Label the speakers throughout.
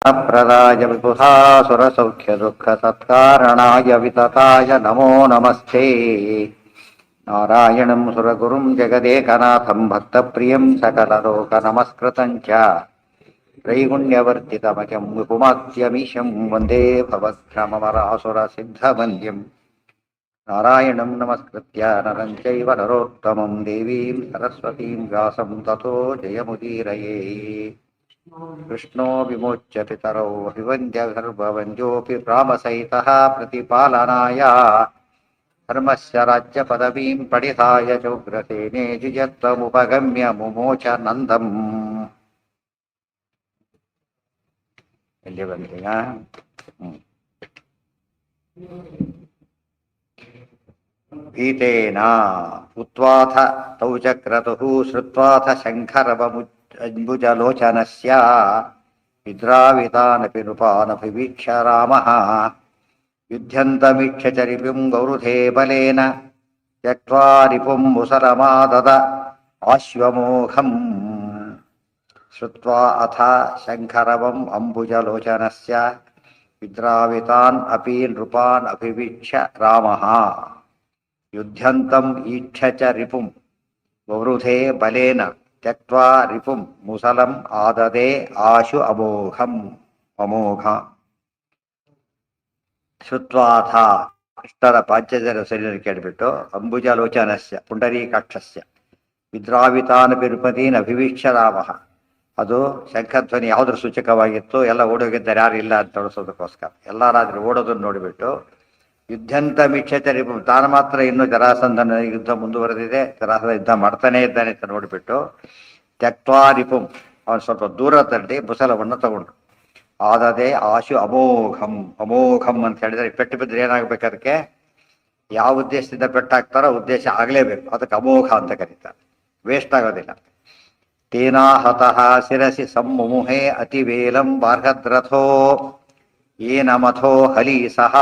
Speaker 1: प्रदाय विबुधासुरसौख्यदुःखसत्कारणाय वितताय नमो नमस्ते। नारायणं सुरगुरुं जगदेकनाथं भक्तप्रियं सकललोकनमस्कृतं च त्रैगुण्यवर्तितमजं विपुमाद्यमीशं वन्दे भवद्भ्रममरासुरसिद्धवन्द्यं नारायणं नमस्कृत्य नरं चैव नरोत्तमं देवीं सरस्वतीं व्यासं ततो जयमुदीरये। कृष्णो विमोच्य पितरौ अभिवन्द्यगर्भवन्द्योऽपि रामसहितः प्रतिपालनाय धर्मस्य राज्यपदवीं पडिताय चोग्रसेने जुजत्वमुपगम्य मुमोच नन्दम् ಎಲ್ಲಿ ಬಂದೀಗ? ಭೀತೇನ ಉತ್ವಾಥ ತೌ ಚಕ್ರತುಃ ಶ್ರುತ್ವಾಥ ಶಂಖರವಮುಜಲೋಚನಸ್ಯ ವಿದ್ರಾವಿತಾನಪಿ ನೃಪಾನಭಿವೀಕ್ಷ್ಯ ರಾಮಃ ಯುಧ್ಯಂತಮೀಕ್ಷ್ಯ ಚ ರಿಪುಂ ಗೌರುಧೇ ಬಲೇನ ತ್ಯಕ್ತ್ವಾ ರಿಪುಂ ಮುಸಲಮಾದದ ಆಶ್ವಮೋಘಂ ಶ್ರುತ್ವಾ ಅಥ ಶಂಖರವಂ ಅಂಬುಜಲೋಚನಸ್ಯ ವಿದ್ರಾವಿತಾನ್ ಅಪಿ ನೃಪಾನ್ ಅಭಿವೀಕ್ಷ್ಯ ರಾಮಃ ಯುಧ್ಯಂತಂ ಈಕ್ಷ ಚ ರಿಪುಂ ವವೃಧೇ ಬಲೇನ ತ್ಯಕ್ತ್ವಾ ರಿಪುಂ ಮುಸಲಂ ಆದದೆ ಆಶು ಅಮೋಘಂ ಅಮೋಘ ಶ್ರುತ್ವಾಥ ಕೃಷ್ಣರ ಪಾಂಚಜನ್ಯ ಶರೀರ ಕೇಳಿಬಿಟ್ಟು ಅಂಬುಜಲೋಚನಸ್ಯ ಪುಂಡರೀಕಾಕ್ಷಸ್ಯ ವಿದ್ರಾವಿತಾನಪಿ ನೃಪತೀನ್ ಅಭಿವೀಕ್ಷ್ಯ ರಾಮಃ. ಅದು ಶಂಖಧ್ವನಿ ಯಾವುದ್ರ ಸೂಚಕವಾಗಿತ್ತು? ಎಲ್ಲ ಓಡೋಗಿದ್ದಾರೆ, ಯಾರು ಇಲ್ಲ ಅಂತ ತೋರಿಸೋದಕ್ಕೋಸ್ಕರ ಎಲ್ಲರಾದ್ರೂ ಓಡೋದನ್ನು ನೋಡಿಬಿಟ್ಟು ಯುದ್ಧಂತ ಮೀಕ್ಷತೆ ರಿಪುಂ, ತಾನು ಮಾತ್ರ ಇನ್ನೂ ಜರಾಸಂಧನ ಯುದ್ಧ ಮುಂದುವರೆದಿದೆ, ಜರಾಸಂಧ ಯುದ್ಧ ಮಾಡ್ತಾನೇ ಇದ್ದಾನೆ ಅಂತ ನೋಡಿಬಿಟ್ಟು ತ್ಯಕ್ತ್ವಾ ರಿಪುಂ, ಅವನು ಸ್ವಲ್ಪ ದೂರ ತಳ್ಳಿ ಮುಸಲವನ್ನು ತಗೊಂಡು ಆದದೇ ಆಶು ಅಮೋಘಂ ಅಮೋಘಂ ಅಂತ ಹೇಳಿದರೆ ಪೆಟ್ಟು ಬಿದ್ದರೆ ಏನಾಗಬೇಕು? ಅದಕ್ಕೆ ಯಾವ ಉದ್ದೇಶದಿಂದ ಪೆಟ್ಟಾಗ್ತಾರೋ ಉದ್ದೇಶ ಆಗಲೇಬೇಕು, ಅದಕ್ಕೆ ಅಮೋಘ ಅಂತ ಕರೀತಾರೆ, ವೇಸ್ಟ್ ಆಗೋದಿಲ್ಲ. ತೇನಾಹತಃ ಶಿರಸಿ ಸಮ್ಮುಹೆ ಅತಿವೇಲಂ ಬಾರ್ಹದ್ರಥೋ ಏನ ಮಥೋ ಹಲಿ ಸಹ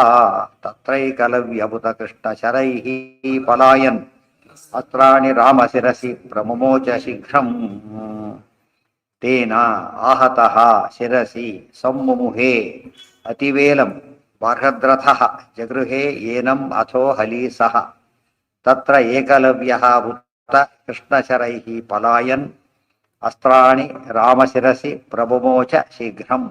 Speaker 1: ತತ್ರೈಕಲವ್ಯಭುತ ಕೃಷ್ಣ ಶರೈಃ ಪಲಾಯನ್ ಅಸ್ತ್ರಾಣಿ ರಾಮ ಶಿರಸಿ ಪ್ರಮುಮೋಚ ಶೀಘ್ರಂ. ತೇನ ಆಹತಃ ಶಿರಸಿ ಸಮ್ಮುಹೆ ಅತಿವೇಲಂ ಬಾರ್ಹದ್ರಥಃ ಜಗೃಹೆ ಏನಂ ಅಥೋ ಹಲಿ ಸಹ ತತ್ರ ಏಕಲವ್ಯಃ ಭುತ ಕೃಷ್ಣಶರೈಃ ಪಲಾಯನ್ ಅಸ್ತ್ರಾಣಿ ರಾಮಶಿರಸಿ ಪ್ರಮುಮೋಚ ಶೀಘ್ರಂ.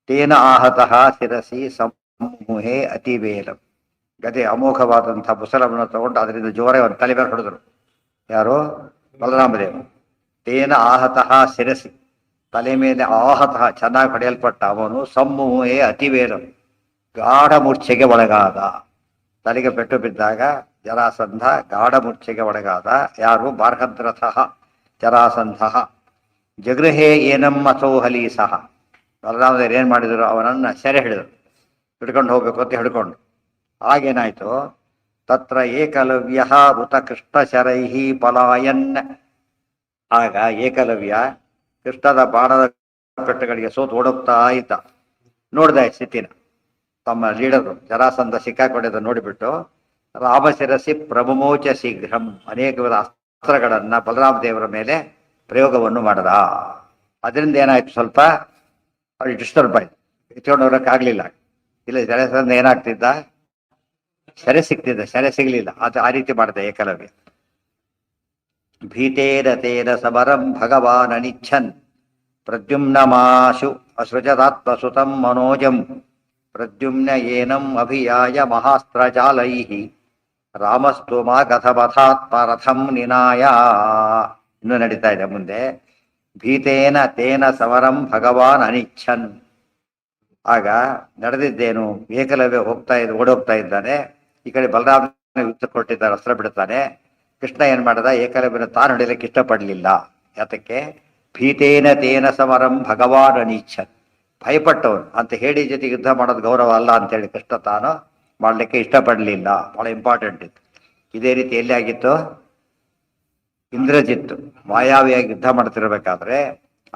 Speaker 1: ತೇನ ಆಹತಃ ಶಿರಸಿ ಸಮೂಹೆ ಅತಿವೇಲಂ. ಗದೆ ಅಮೋಘವಾದಂಥ ಮುಸಲವನ್ನು ತಗೊಂಡು ಅದರಿಂದ ಜೋರೇ ಒಂದು ತಲೆ ಮೇಲೆ ಹೊಡೆದರು. ಯಾರು? ಬಲರಾಮದೇವರು. ತೇನ ಆಹತಃ ಶಿರಸಿ, ತಲೆ ಮೇಲೆ ಆಹತಃ ಚೆನ್ನಾಗಿ ಹೊಡೆಯಲ್ಪಟ್ಟ ಅವನು ಸಮೂಹೆ ಅತಿವೇಲಂ, ಗಾಢ ಮೂರ್ಛೆಗೆ ಒಳಗಾದ. ತಲೆಗೆ ಪೆಟ್ಟು ಬಿದ್ದಾಗ ಜರಾಸಂಧ ಗಾಢ ಮೂರ್ಛೆಗೆ ಒಳಗಾದ. ಯಾರು? ಬಾರ್ಹದ್ರಥಃ ಜರಾಸಂಧ. ಜಗೃಹೇ ಏನಂ ಅಥೋ ಹಲಿ ಸಹ, ಬಲರಾಮದೇವರು ಏನು ಮಾಡಿದರು? ಅವನನ್ನು ಸೆರೆ ಹಿಡಿದರು, ಹಿಡ್ಕೊಂಡು ಹೋಗ್ಬೇಕು ಅಂತ ಹಿಡ್ಕೊಂಡು. ಆಗೇನಾಯ್ತು? ತತ್ರ ಏಕಲವ್ಯ ಉತ ಕೃಷ್ಣ ಶರೈಃ ಪಲಾಯನ್. ಆಗ ಏಕಲವ್ಯ ಕೃಷ್ಣದ ಬಾಣದ ಪೆಟ್ಟುಗಳಿಗೆ ಸೋತು ಓಡೋಗ್ತಾ ಇದ್ದ. ನೋಡ್ದ ಸ್ಥಿತಿನ, ತಮ್ಮ ಲೀಡರು ಜರಾಸಂಧ ಸಿಕ್ಕಾಕೊಂಡಿದ್ದ ನೋಡಿಬಿಟ್ಟು ರಾಮಶಿರಸಿ ಪ್ರಮುಮೋಚ ಶೀಘ್ರಂ, ಅನೇಕ ವಿಧ ಅಸ್ತ್ರಗಳನ್ನ ಬಲರಾಮದೇವರ ಮೇಲೆ ಪ್ರಯೋಗವನ್ನು ಮಾಡದ. ಅದರಿಂದ ಏನಾಯ್ತು? ಸ್ವಲ್ಪ ಅವ್ರಿಗೆ ಡಿಸ್ಟರ್ಬ್ ಆಯ್ತು, ಎತ್ಕೊಂಡು ಹೋಗಕ್ಕಾಗ್ಲಿಲ್ಲ. ಇಲ್ಲ ಜರಾಸಂಧ ಏನಾಗ್ತಿದ್ದ? ಸೆರೆ ಸಿಗ್ತಿದ್ದ, ಸೆರೆ ಸಿಗ್ಲಿಲ್ಲ. ಅದು ಆ ರೀತಿ ಮಾಡಿದೆ ಏಕಲವ್ಯ. ಭೀತೇನ ತೇನ ಸಮರಂ ಭಗವಾನ್ ಅನಿಚ್ಛನ್ ಪ್ರದ್ಯುಮ್ನಮಾಶು ಅಸೃಜದಾತ್ಮಸುತಂ ಮನೋಜಂ ಪ್ರದ್ಯುಮ್ನ ಏನಂ ಅಭಿಯಾಯ ಮಹಾಸ್ತ್ರಜಾಲೈಃ ರಾಮಸ್ತು ಮಾ ಕಥಮಥಾತ್ಮರಥಂ ನಿನಾಯ. ಇನ್ನೂ ನಡೀತಾ ಇದೆ ಮುಂದೆ. ಭೀತೇನ ತೇನ ಸಮರಂ ಭಗವಾನ್ ಅನಿಚ್ಛನ್. ಆಗ ನಡೆದಿದ್ದೇನು? ಏಕಲವ್ಯ ಓಡೋಗ್ತಾ ಇದ್ದಾನೆ. ಈ ಕಡೆ ಬಲರಾಮ ಯುದ್ಧ ಕೊಟ್ಟಿದ್ದಾರೆ, ಅಸ್ತ್ರ ಬಿಡುತ್ತಾನೆ. ಕೃಷ್ಣ ಏನ್ ಮಾಡದ? ಏಕಲವ್ಯನ ತಾನು ಹಿಡಿಯಲಿಕ್ಕೆ ಇಷ್ಟಪಡಲಿಲ್ಲ. ಯಾತಕ್ಕೆ? ಭೀತೇನ ತೇನ ಸಮರಂ ಭಗವಾನ್ ಅನಿಚ್ಛನ್, ಭಯಪಟ್ಟವನು ಅಂತ ಹೇಳಿ ಜೊತೆಗೆ ಯುದ್ಧ ಮಾಡೋದು ಗೌರವ ಅಲ್ಲ ಅಂತೇಳಿ ಕೃಷ್ಣ ತಾನು ಮಾಡಲಿಕ್ಕೆ ಇಷ್ಟಪಡಲಿಲ್ಲ. ಬಹಳ ಇಂಪಾರ್ಟೆಂಟ್ ಇತ್ತು. ಇದೇ ರೀತಿ ಎಲ್ಲಿ ಆಗಿತ್ತು? ಇಂದ್ರಜಿತ್ತು ಮಾಯಾವಿಯಾಗಿ ಯುದ್ಧ ಮಾಡ್ತಿರ್ಬೇಕಾದ್ರೆ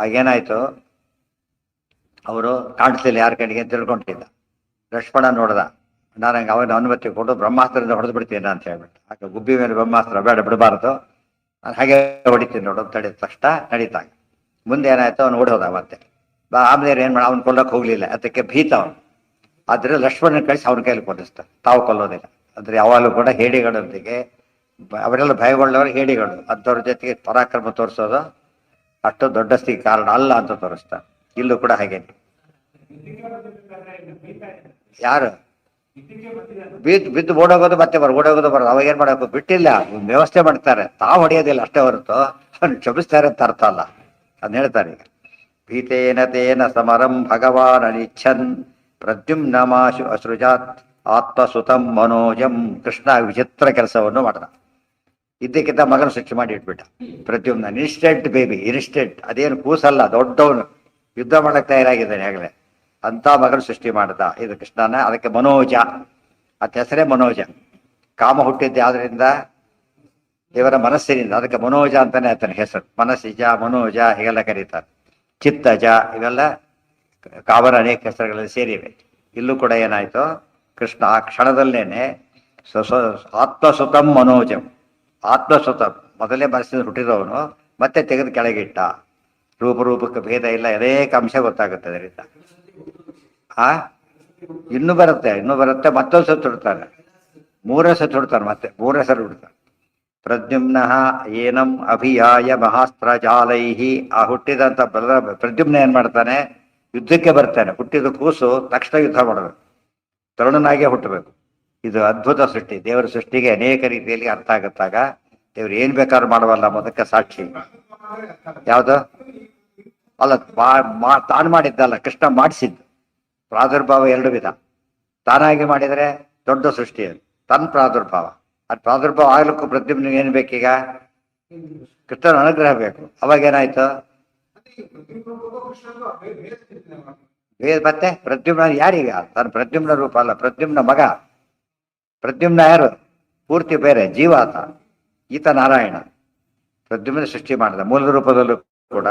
Speaker 1: ಆಗೇನಾಯ್ತು? ಅವರು ಕಾಣಿಸ್ಲಿಲ್ಲ ಯಾರ ಕಡೆಗೆ ಅಂತ ತಿಳ್ಕೊಂಡಿದ್ದ. ಲಕ್ಷ್ಮಣ ನೋಡ್ದ, ನಾನು ಹಂಗೆ ಅವನ ಅನುಮತಿ ಕೊಟ್ಟು ಬ್ರಹ್ಮಾಸ್ತ್ರದಿಂದ ಹೊಡೆದು ಬಿಡ್ತೀನಿ ಅಂತ ಹೇಳ್ಬಿಟ್ಟು. ಆಗ ಗುಬ್ಬಿ ಮೇಲೆ ಬ್ರಹ್ಮಾಸ್ತ್ರ ಬೇಡ, ಬಿಡಬಾರದು, ನಾನು ಹಾಗೆ ಹೊಡಿತೀನಿ ನೋಡು ಅಂತ ಹೇಳಿದ ತಕ್ಷಣ ನಡೀತಾಗ ಮುಂದೆ ಏನಾಯ್ತು? ಅವನು ಓಡಿ ಹೋದ ಮತ್ತೆ. ಆಮೇಲೆ ಏನು ಮಾಡಿ ಅವ್ನು ಕೊಲ್ಲಕ್ಕೆ ಹೋಗಲಿಲ್ಲ, ಅದಕ್ಕೆ ಭೀತ ಅವನು. ಆದರೆ ಲಕ್ಷ್ಮಣನ ಕಳಿಸಿ ಅವನ ಕೈಲಿ ಕೊಲ್ಲಿಸ್ತಾರೆ, ತಾವು ಕೊಲ್ಲೋದಿಲ್ಲ. ಅಂದರೆ ಯಾವಾಗಲೂ ಕೂಡ ಹೇಡಿಗಳೊಂದಿಗೆ ಅವರೆಲ್ಲ ಭಯಗೊಳ್ಳವರು ಹೇಡಿಗಳು, ಅಂಥವ್ರ ಜೊತೆಗೆ ಪರಾಕ್ರಮ ತೋರಿಸೋದು ಅಷ್ಟು ದೊಡ್ಡಸ್ತಿಗೆ ಕಾರಣ ಅಲ್ಲ ಅಂತ ತೋರಿಸ್ತಾರೆ. ಇಲ್ಲೂ ಕೂಡ ಹಾಗೇನೆ. ಯಾರು ಬಿದ್ದು ಓಡೋಗೋದು ಮತ್ತೆ ಓಡೋಗೋದು ಬರೋದು, ಅವಾಗ ಏನ್ ಮಾಡಬೇಕು, ಬಿಟ್ಟಿಲ್ಲ, ವ್ಯವಸ್ಥೆ ಮಾಡ್ತಾರೆ, ತಾವು ಹೊಡೆಯೋದಿಲ್ಲ ಅಷ್ಟೇ ಹೊರತು ಅವ್ನು ಕ್ಷಮಿಸ್ತಾರೆ ಅಂತ ಅರ್ಥ ಅಲ್ಲ. ಅದನ್ನ ಹೇಳ್ತಾರೆ ಈಗ. ಭೀತೇನ ತೇನ ಸಮರಂ ಭಗವಾನ್ ಅನಿಚ್ಛನ್ ಪ್ರದ್ಯುಮ್ನ ಮಾಶು ಅಸೃಜಾತ್ ಆತ್ಮಸುತಂ ಮನೋಜಂ. ಕೃಷ್ಣ ವಿಚಿತ್ರ ಕೆಲಸವನ್ನು ಮಾಡ್ದ. ಇದ್ದಕ್ಕಿದ್ದ ಮಗನ ಸೃಷ್ಟಿ ಮಾಡಿ ಇಟ್ಬಿಟ್ಟ ಪ್ರದ್ಯುಮ್ನ. ಇನ್ಸ್ಟೆಂಟ್ ಬೇಬಿ, ಇನ್ಸ್ಟೆಂಟ್, ಅದೇನು ಕೂಸಲ್ಲ, ದೊಡ್ಡವನು, ಯುದ್ಧ ಮಾಡಕ್ ತಯಾರಾಗಿದ್ದಾನೆ ಆಗಲೇ, ಅಂತ ಮಗನ ಸೃಷ್ಟಿ ಮಾಡ್ದ. ಇದು ಕೃಷ್ಣನ, ಅದಕ್ಕೆ ಮನೋಜ, ಅದ ಹೆಸರೇ ಮನೋಜ. ಕಾಮ ಹುಟ್ಟಿದ್ದೆ ಆದ್ರಿಂದ ಇವರ ಮನಸ್ಸಿನಿಂದ, ಅದಕ್ಕೆ ಮನೋಜ ಅಂತಾನೆ ಆತನ ಹೆಸರು. ಮನಸ್ಸಿಜ, ಮನೋಜ ಹೀಗೆಲ್ಲ ಕರೀತಾರೆ. ಚಿತ್ತಜ, ಇವೆಲ್ಲ ಕಾಮನ ಅನೇಕ ಹೆಸರುಗಳಲ್ಲಿ ಸೇರಿವೆ. ಇಲ್ಲೂ ಕೂಡ ಏನಾಯ್ತು, ಕೃಷ್ಣ ಆ ಕ್ಷಣದಲ್ಲೇನೆ ಆತ್ಮಸುತಂ ಮನೋಜಂ, ಆತ್ಮಸುತಂ ಮೊದಲೇ ಮನಸ್ಸಿನ ಹುಟ್ಟಿದವನು ಮತ್ತೆ ತೆಗೆದು ಕೆಳಗಿಟ್ಟ. ರೂಪಕ್ಕೆ ಭೇದ ಇಲ್ಲ, ಅನೇಕ ಅಂಶ ಗೊತ್ತಾಗುತ್ತೆ ಅದರಿಂದ. ಇನ್ನೂ ಬರುತ್ತೆ ಮತ್ತೊಂದು ಸತ್ತು ಹುಡ್ತಾನೆ, ಮೂರನೇ ಸತ್ತು ಹುಡ್ತಾನೆ, ಮತ್ತೆ ಮೂರನೇ ಸಲ ಹುಡ್ತಾನೆ. ಪ್ರದ್ಯುಮ್ನ ಏನಂ ಅಭಿಯಾಯ ಮಹಾಸ್ತ್ರ ಜಾಲೈಹಿ. ಆ ಹುಟ್ಟಿದಂತ ಪ್ರದ್ಯುಮ್ನ ಏನ್ ಮಾಡ್ತಾನೆ, ಯುದ್ಧಕ್ಕೆ ಬರ್ತಾನೆ. ಹುಟ್ಟಿದ ಕೂಸು ತಕ್ಷಣ ಯುದ್ಧ ಮಾಡಬೇಕು, ತರುಣನಾಗೆ ಹುಟ್ಟಬೇಕು. ಇದು ಅದ್ಭುತ ಸೃಷ್ಟಿ. ದೇವರ ಸೃಷ್ಟಿಗೆ ಅನೇಕ ರೀತಿಯಲ್ಲಿ ಅರ್ಥ ಆಗುತ್ತಾಗ ದೇವ್ರು ಏನ್ ಬೇಕಾದ್ರೂ ಮಾಡಬಲ್ಲ ಅನ್ನೋದಕ್ಕೆ ಸಾಕ್ಷಿ. ಯಾವುದು ಅಲ್ಲ, ತಾನು ಮಾಡಿದ್ದಲ್ಲ, ಕೃಷ್ಣ ಮಾಡಿಸಿದ್ದು. ಪ್ರಾದುರ್ಭಾವ ಎರಡು ವಿಧ. ತಾನಾಗಿ ಮಾಡಿದರೆ ದೊಡ್ಡ ಸೃಷ್ಟಿ, ಅದು ತನ್ನ ಪ್ರಾದುರ್ಭಾವ. ಅದು ಪ್ರಾದುರ್ಭಾವ ಆಗ್ಲಿಕ್ಕೂ ಪ್ರದ್ಯುಮ್ನಿಗೆ ಏನ್ ಬೇಕೀಗ, ಕೃಷ್ಣನ ಅನುಗ್ರಹ ಬೇಕು. ಅವಾಗೇನಾಯ್ತು, ಮತ್ತೆ ಪ್ರದ್ಯುಮ್ನ ಯಾರೀಗ, ತನ್ನ ಪ್ರದ್ಯುಮ್ನ ರೂಪ ಅಲ್ಲ, ಪ್ರದ್ಯುಮ್ನ ಮಗ. ಪ್ರದ್ಯುಮ್ನ ಯಾರು, ಪೂರ್ತಿ ಬೇರೆ ಜೀವ ಆತ. ಈತ ನಾರಾಯಣ. ಪ್ರದ್ಯುಮ್ನ ಸೃಷ್ಟಿ ಮಾಡಿದ ಮೂಲ ರೂಪದಲ್ಲೂ ಕೂಡ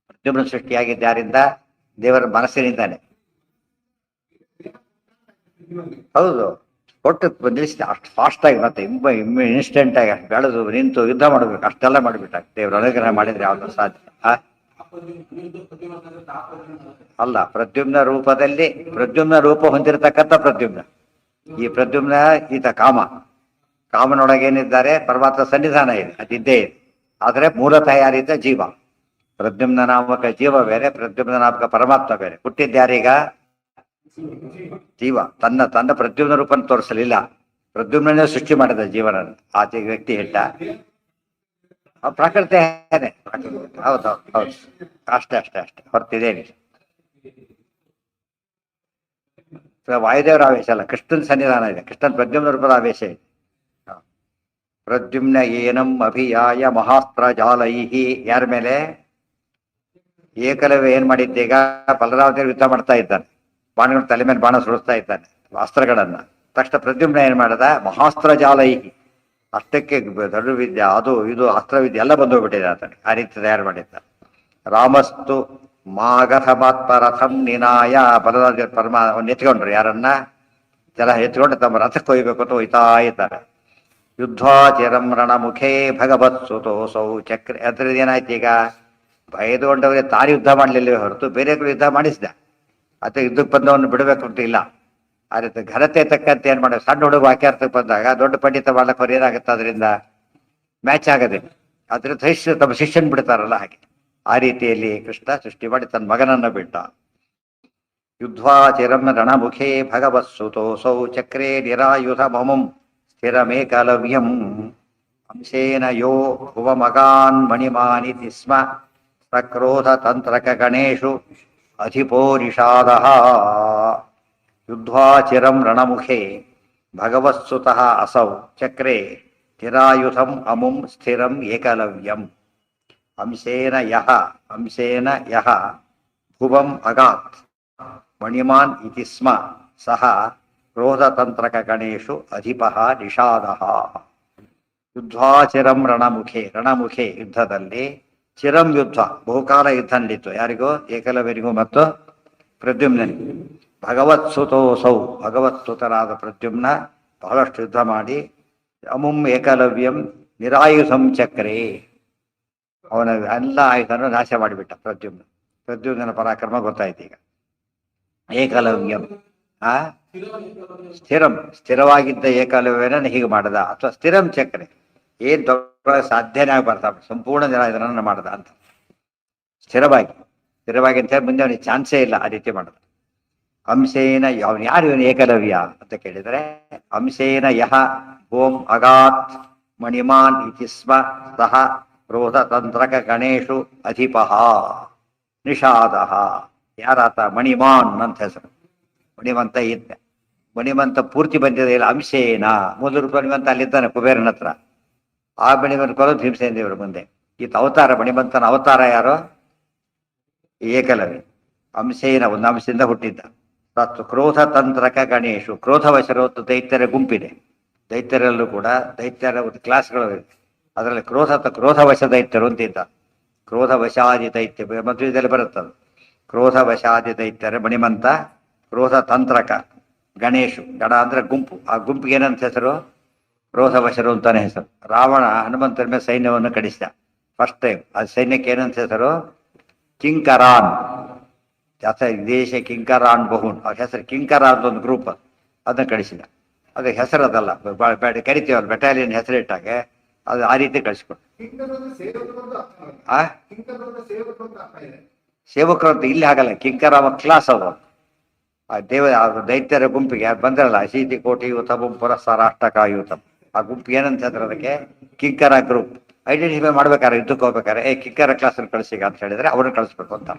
Speaker 1: ಪ್ರದ್ಯುಮ್ನ ಸೃಷ್ಟಿಯಾಗಿದ್ದಾರಿಂದ ದೇವರ ಮನಸ್ಸಿನಿಂದಾನೆ. ಹೌದು, ಕೊಟ್ಟು ನಿಲ್ಲಿಸಿದ ಅಷ್ಟು ಫಾಸ್ಟ್ ಆಗಿ, ಮತ್ತೆ ಇನ್ಸ್ಟೆಂಟ್ ಆಗಿ ಅಷ್ಟು ಬೆಳೆದು ನಿಂತು ಯುದ್ಧ ಮಾಡಬೇಕು, ಅಷ್ಟೆಲ್ಲ ಮಾಡಿಬಿಟ್ಟ. ದೇವ್ರ ಅನುಗ್ರಹ ಮಾಡಿದ್ರೆ ಯಾವ್ದು ಸಾಧ್ಯ ಅಲ್ಲ. ಪ್ರದ್ಯುಮ್ನ ರೂಪದಲ್ಲಿ, ಪ್ರದ್ಯುಮ್ನ ರೂಪ ಹೊಂದಿರತಕ್ಕಂಥ ಪ್ರದ್ಯುಮ್ನ. ಈ ಪ್ರದ್ಯುಮ್ನ ಈತ ಕಾಮನೊಳಗೇನಿದ್ದಾರೆ ಪರಮಾತ್ಮ ಸನ್ನಿಧಾನ ಇದೆ, ಅದಿದ್ದೇ ಇದೆ. ಆದರೆ ಮೂಲತಃ ಯಾರಿದ್ದ ಜೀವ. ಪ್ರದ್ಯುಮ್ನ ನಾಮಕ ಜೀವ ಬೇರೆ, ಪ್ರದ್ಯುಮ್ನ ನಾಮಕ ಪರಮಾತ್ಮ ಬೇರೆ. ಹುಟ್ಟಿದ್ಯಾರೀಗ ಜೀವ. ತನ್ನ ಪ್ರದ್ಯುಮ್ನ ರೂಪನ ತೋರಿಸಲಿಲ್ಲ, ಪ್ರದ್ಯುಮ್ನೇ ಸೃಷ್ಟಿ ಮಾಡಿದ ಜೀವನ. ಆಚೆ ವ್ಯಕ್ತಿ ಹೆಟ್ಟ ಪ್ರಕೃತಿ. ಹೌದು ಅಷ್ಟೇ ಹೊರ್ತಿದೇನಿ. ವಾಯುದೇವರ ಆವೇಶ ಅಲ್ಲ, ಕೃಷ್ಣನ ಸನ್ನಿಧಾನ ಇದೆ, ಕೃಷ್ಣನ ಪ್ರದ್ಯುಮ್ನ ರೂಪದ ಆವೇಶ ಇದೆ. ಪ್ರದ್ಯುಮ್ನ ಏನಂ ಅಭಿಯಾಯ ಮಹಾಸ್ತ್ರ ಜಾಲೈಹಿ. ಯಾರ ಮೇಲೆ, ಏಕಲವ್ಯ ಏನ್ ಮಾಡಿದ್ದೀಗ, ಬಲರಾಮದೇವರು ಯುದ್ಧ ಮಾಡ್ತಾ ಇದ್ದಾನೆ, ಬಾಣಗಳ ತಲೆ ಮೇಲೆ ಬಾಣ ಸುಡಿಸ್ತಾ ಇದ್ದಾನೆ ಅಸ್ತ್ರಗಳನ್ನ. ತಕ್ಷಣ ಪ್ರದ್ಯುಮ್ನ ಏನ್ ಮಾಡದ, ಮಹಾಸ್ತ್ರ ಜಾಲೈಹಿ, ಅಷ್ಟಕ್ಕೆ ಧನುರ್ವಿದ್ಯೆ ಅದು ಇದು ಅಸ್ತ್ರವಿದ್ಯೆ ಎಲ್ಲ ಬಂದೋಗ್ಬಿಟ್ಟಿದೆ ಆತನಿಗೆ. ಆ ರೀತಿ ತಯಾರು ಮಾಡಿದ್ದ. ರಾಮಸ್ತು ಮಾಗಥಮಾತ್ಮರಥಂ ನಿನಾಯ. ಬಲರಾಮ ಪರಮ ಎತ್ಕೊಂಡ್ರು, ಯಾರನ್ನ ಜನ ಎತ್ಕೊಂಡು ತಮ್ಮ ರಥಕ್ಕೆ ಹೋಗ್ಬೇಕು ಅಂತ ಹೋಯ್ತಾ ಇದ್ದಾರೆ. ಯುದ್ಧಾಚಿರಂ ರಣಮುಖೇ ಭಗವತ್ ಸುತೋಸೌ ಚಕ್ರ. ಅದ್ರದ್ದು ಏನಾಯ್ತು ಈಗ, ಭಯದೊಂಡವರಿಗೆ ತಾನು ಯುದ್ಧ ಮಾಡಲಿಲ್ಲ ಹೊರತು ಬೇರೆಗಳು ಯುದ್ಧ ಮಾಡಿಸಿದ. ಅಥವಾ ಯುದ್ಧಕ್ಕೆ ಬಂದವನು ಬಿಡಬೇಕು ಅಂತ ಇಲ್ಲ. ಆ ರೀತಿ ಘನತೆ ತಕ್ಕಂತೆ ಏನ್ ಮಾಡೋದು, ಸಣ್ಣ ಹುಡುಗ ವಾಕ್ಯಾರ್ಥಕ್ಕೆ ಬಂದಾಗ ದೊಡ್ಡ ಪಂಡಿತ ಮಾಡ್ಲಕ್ಕೆ ಅವ್ರು ಏನಾಗುತ್ತೆ, ಅದರಿಂದ ಮ್ಯಾಚ್ ಆಗೋದಿಲ್ಲ. ಅದ್ರ ತಮ್ಮ ಶಿಷ್ಯನ್ ಬಿಡ್ತಾರಲ್ಲ ಹಾಗೆ. ಆ ರೀತಿಯಲ್ಲಿ ಕೃಷ್ಣ ಸೃಷ್ಟಿ ಮಾಡಿ ತನ್ನ ಮಗನನ್ನ ಬಿಟ್ಟ. ಯುದ್ಧಾಚಿರಂ ರಣಮುಖೇ ಭಗವತ್ ಸುತೋಸೌ ಚಕ್ರೇ ನಿರಾಯುಧ ಮಮಂ ಸ್ಥಿರಮೇಕಲವ್ಯಂ. ಅಂಶೇನ ಯೋ ಭುವಮಗಾನ್ ಮಣಿಮಾನಿತಿ ಸ್ಮ ಸಕ್ರೋಧ ತಂತ್ರಕ ಗಣೇಶು ಅಧಿಪೋರಿಷಾದಃ. ಯುದ್ಧಾಚಿರಂ ರಣಮುಖೇ ಭಗವತ್ಸುತಃ ಅಸೌ ಚಕ್ರೇ ನಿರಾಯುಧಂ ಅಮುಂ ಸ್ಥಿರಂ ಏಕಲವ್ಯಂ. ಅಂಶೇನ ಯಹ ಭುವಂ ಅಗಾತ್ ಮಣಿಮಾನ್ ಇತಿ ಸ್ಮ ಸಹ ಕ್ರೋಧತಂತ್ರಕ ಗಣೇಶು ಅಧಿಪಃ ನಿಷಾದಃ. ಯುದ್ಧಾಚಿರಂ ರಣಮುಖೇ ಯುದ್ಧದಲ್ಲಿ, ಚಿರಂ ಯುದ್ಧ ಬಹುಕಾಲ ಯುದ್ಧ ನಡೀತು. ಯಾರಿಗೂ, ಏಕಲವ್ಯರಿಗೂ ಮತ್ತು ಪ್ರದ್ಯುಮ್ನಿಗೂ. ಭಗವತ್ಸುತೋಸೌ ಭಗವತ್ಸುತರಾದ ಪ್ರದ್ಯುಮ್ನ ಬಹಳಷ್ಟು ಯುದ್ಧ ಮಾಡಿ, ಅಮುಂ ಏಕಲವ್ಯಂ ನಿರಾಯುಧಂ ಚಕ್ರೇ, ಅವನ ಎಲ್ಲ ಆಯುಧನ ನಾಶ ಮಾಡಿಬಿಟ್ಟ ಪ್ರದ್ಯುಮ್ನ. ಪ್ರದ್ಯುಮ್ನ ಪರಾಕ್ರಮ ಗೊತ್ತಾಯ್ತು ಈಗ. ಏಕಲವ್ಯಂ ಆ ಸ್ಥಿರಂ, ಸ್ಥಿರವಾಗಿದ್ದ ಏಕಲವ್ಯನ ಹೀಗೆ ಮಾಡದ, ಅಥವಾ ಸ್ಥಿರಂ ಚಕ್ರೆ, ಏನ್ ದೊಡ್ಡ ಸಾಧ್ಯನೇ ಆಗ್ಬಾರ್ದು, ಸಂಪೂರ್ಣ ಜನ ಇದನ್ನ ಮಾಡದ ಅಂತ. ಸ್ಥಿರವಾಗಿ ಸ್ಥಿರವಾಗಿ ಅಂತ ಹೇಳಿ ಮುಂದೆ ಅವನಿಗೆ ಚಾನ್ಸೇ ಇಲ್ಲ ಆ ರೀತಿ ಮಾಡೋದು. ಅಂಶೇನ ಅವನು ಯಾರು ಇವನು ಏಕಲವ್ಯ ಅಂತ ಕೇಳಿದರೆ, ಅಂಶೇನ ಯಹ ಓಂ ಅಗಾತ್ ಮಣಿಮಾನ್ ಇತಿ ಸ್ಮ ಸಹ ಕ್ರೋಧ ತಂತ್ರಕ ಗಣೇಶು ಅಧಿಪಃ ನಿಷಾದಃ. ಯಾರಾತ? ಮಣಿಮಾನ್ ಅಂತ ಹೆಸರು. ಮಣಿಮಂತ ಇದ್ದ, ಮಣಿಮಂತ ಪೂರ್ತಿ ಬಂದಿದೆ ಇಲ್ಲ, ಅಂಶೇನ ಮೊದಲು ರೂಪ ಮಣಿಮಂತ ಅಲ್ಲಿದ್ದಾನೆ ಕುಬೇರನ ಹತ್ರ. ಆ ಮಣಿಮಂತ ಕೊಲೋದು ಭೀಮಸೇನ ದೇವರು ಮುಂದೆ. ಈತ ಅವತಾರ, ಮಣಿಮಂತನ ಅವತಾರ ಯಾರು? ಏಕಲವ್ಯ. ಅಂಶೇನ ಒಂದು ಅಂಶದಿಂದ ಹುಟ್ಟಿದ್ದ. ತತ್ ಕ್ರೋಧ ತಂತ್ರಕ ಗಣೇಶು, ಕ್ರೋಧವಶರತ್ತು ದೈತ್ಯರ ಗುಂಪಿದೆ. ದೈತ್ಯರಲ್ಲೂ ಕೂಡ ದೈತ್ಯರ ಒಂದು ಕ್ಲಾಸ್ಗಳು ಇದೆ. ಅದರಲ್ಲಿ ಕ್ರೋಧವಶ ದೈತ್ಯರು ಅಂತಿದ್ದ. ಕ್ರೋಧವಶಾದಿ ದೈತ್ಯ ಮದುವೆದಲ್ಲಿ ಬರುತ್ತದು. ಕ್ರೋಧವಶಾದಿ ದೈತ್ಯರ ಮಣಿಮಂತ, ಕ್ರೋಧ ತಂತ್ರಕ ಗಣೇಶು, ಗಣ ಅಂದ್ರೆ ಗುಂಪು, ಆ ಗುಂಪಿಗೆ ಏನಂತ ಹೆಸರು? ಕ್ರೋಧವಶರು ಅಂತಾನೆ ಹೆಸರು. ರಾವಣ ಹನುಮಂತರ ಮೇಲೆ ಸೈನ್ಯವನ್ನು ಕಡಿಸಿದ ಫಸ್ಟ್ ಟೈಮ್. ಆ ಸೈನ್ಯಕ್ಕೆ ಏನಂತ ಹೆಸರು? ಕಿಂಕರಾನ್. ದೇಶ ಕಿಂಕರಾನ್ ಬಹುನ್, ಅವ್ರ ಹೆಸರು ಕಿಂಕರ ಅಂತ ಒಂದು ಗ್ರೂಪ್, ಅದನ್ನ ಕಳಿಸಿದ. ಅದು ಹೆಸರು ಅದಲ್ಲ, ಕರಿತೀವಲ್ಲ ಬೆಟಾಲಿಯನ್ ಹೆಸರಿಟ್ಟಾಗೆ ಅದು ಆ ರೀತಿ ಕಳಿಸ್ಕೊಟ್ಟು. ಆ ಸೇವಕರು ಅಂತ ಇಲ್ಲಿ ಆಗಲ್ಲ, ಕಿಂಕರ ಕ್ಲಾಸ್ ಅದು. ಆ ದೈತ್ಯರ ಗುಂಪಿಗೆ ಯಾರು ಬಂದ್ರಲ್ಲ, ಅಶೀತಿ ಕೋಟಿ ಯೂತಮ್ ಪುರಸ್ಕಾರ ಅಷ್ಟಕಾಯೂತಮ್, ಆ ಗುಂಪಿಗೆ ಏನಂತ ಹೇಳ್ತಾರೆ? ಅದಕ್ಕೆ ಕಿಂಕರ ಗ್ರೂಪ್. ಐಡೆಂಟಿಫೈ ಮಾಡ್ಬೇಕಾರೆ, ಯುದ್ಧಕ್ಕೆ ಹೋಗ್ಬೇಕಾರೆ ಕಿಂಕರ ಕ್ಲಾಸಲ್ಲಿ ಕಳಿಸಿಗ ಅಂತ ಹೇಳಿದ್ರೆ ಅವ್ರನ್ನ ಕಳಿಸ್ಬೇಕು ಅಂತ.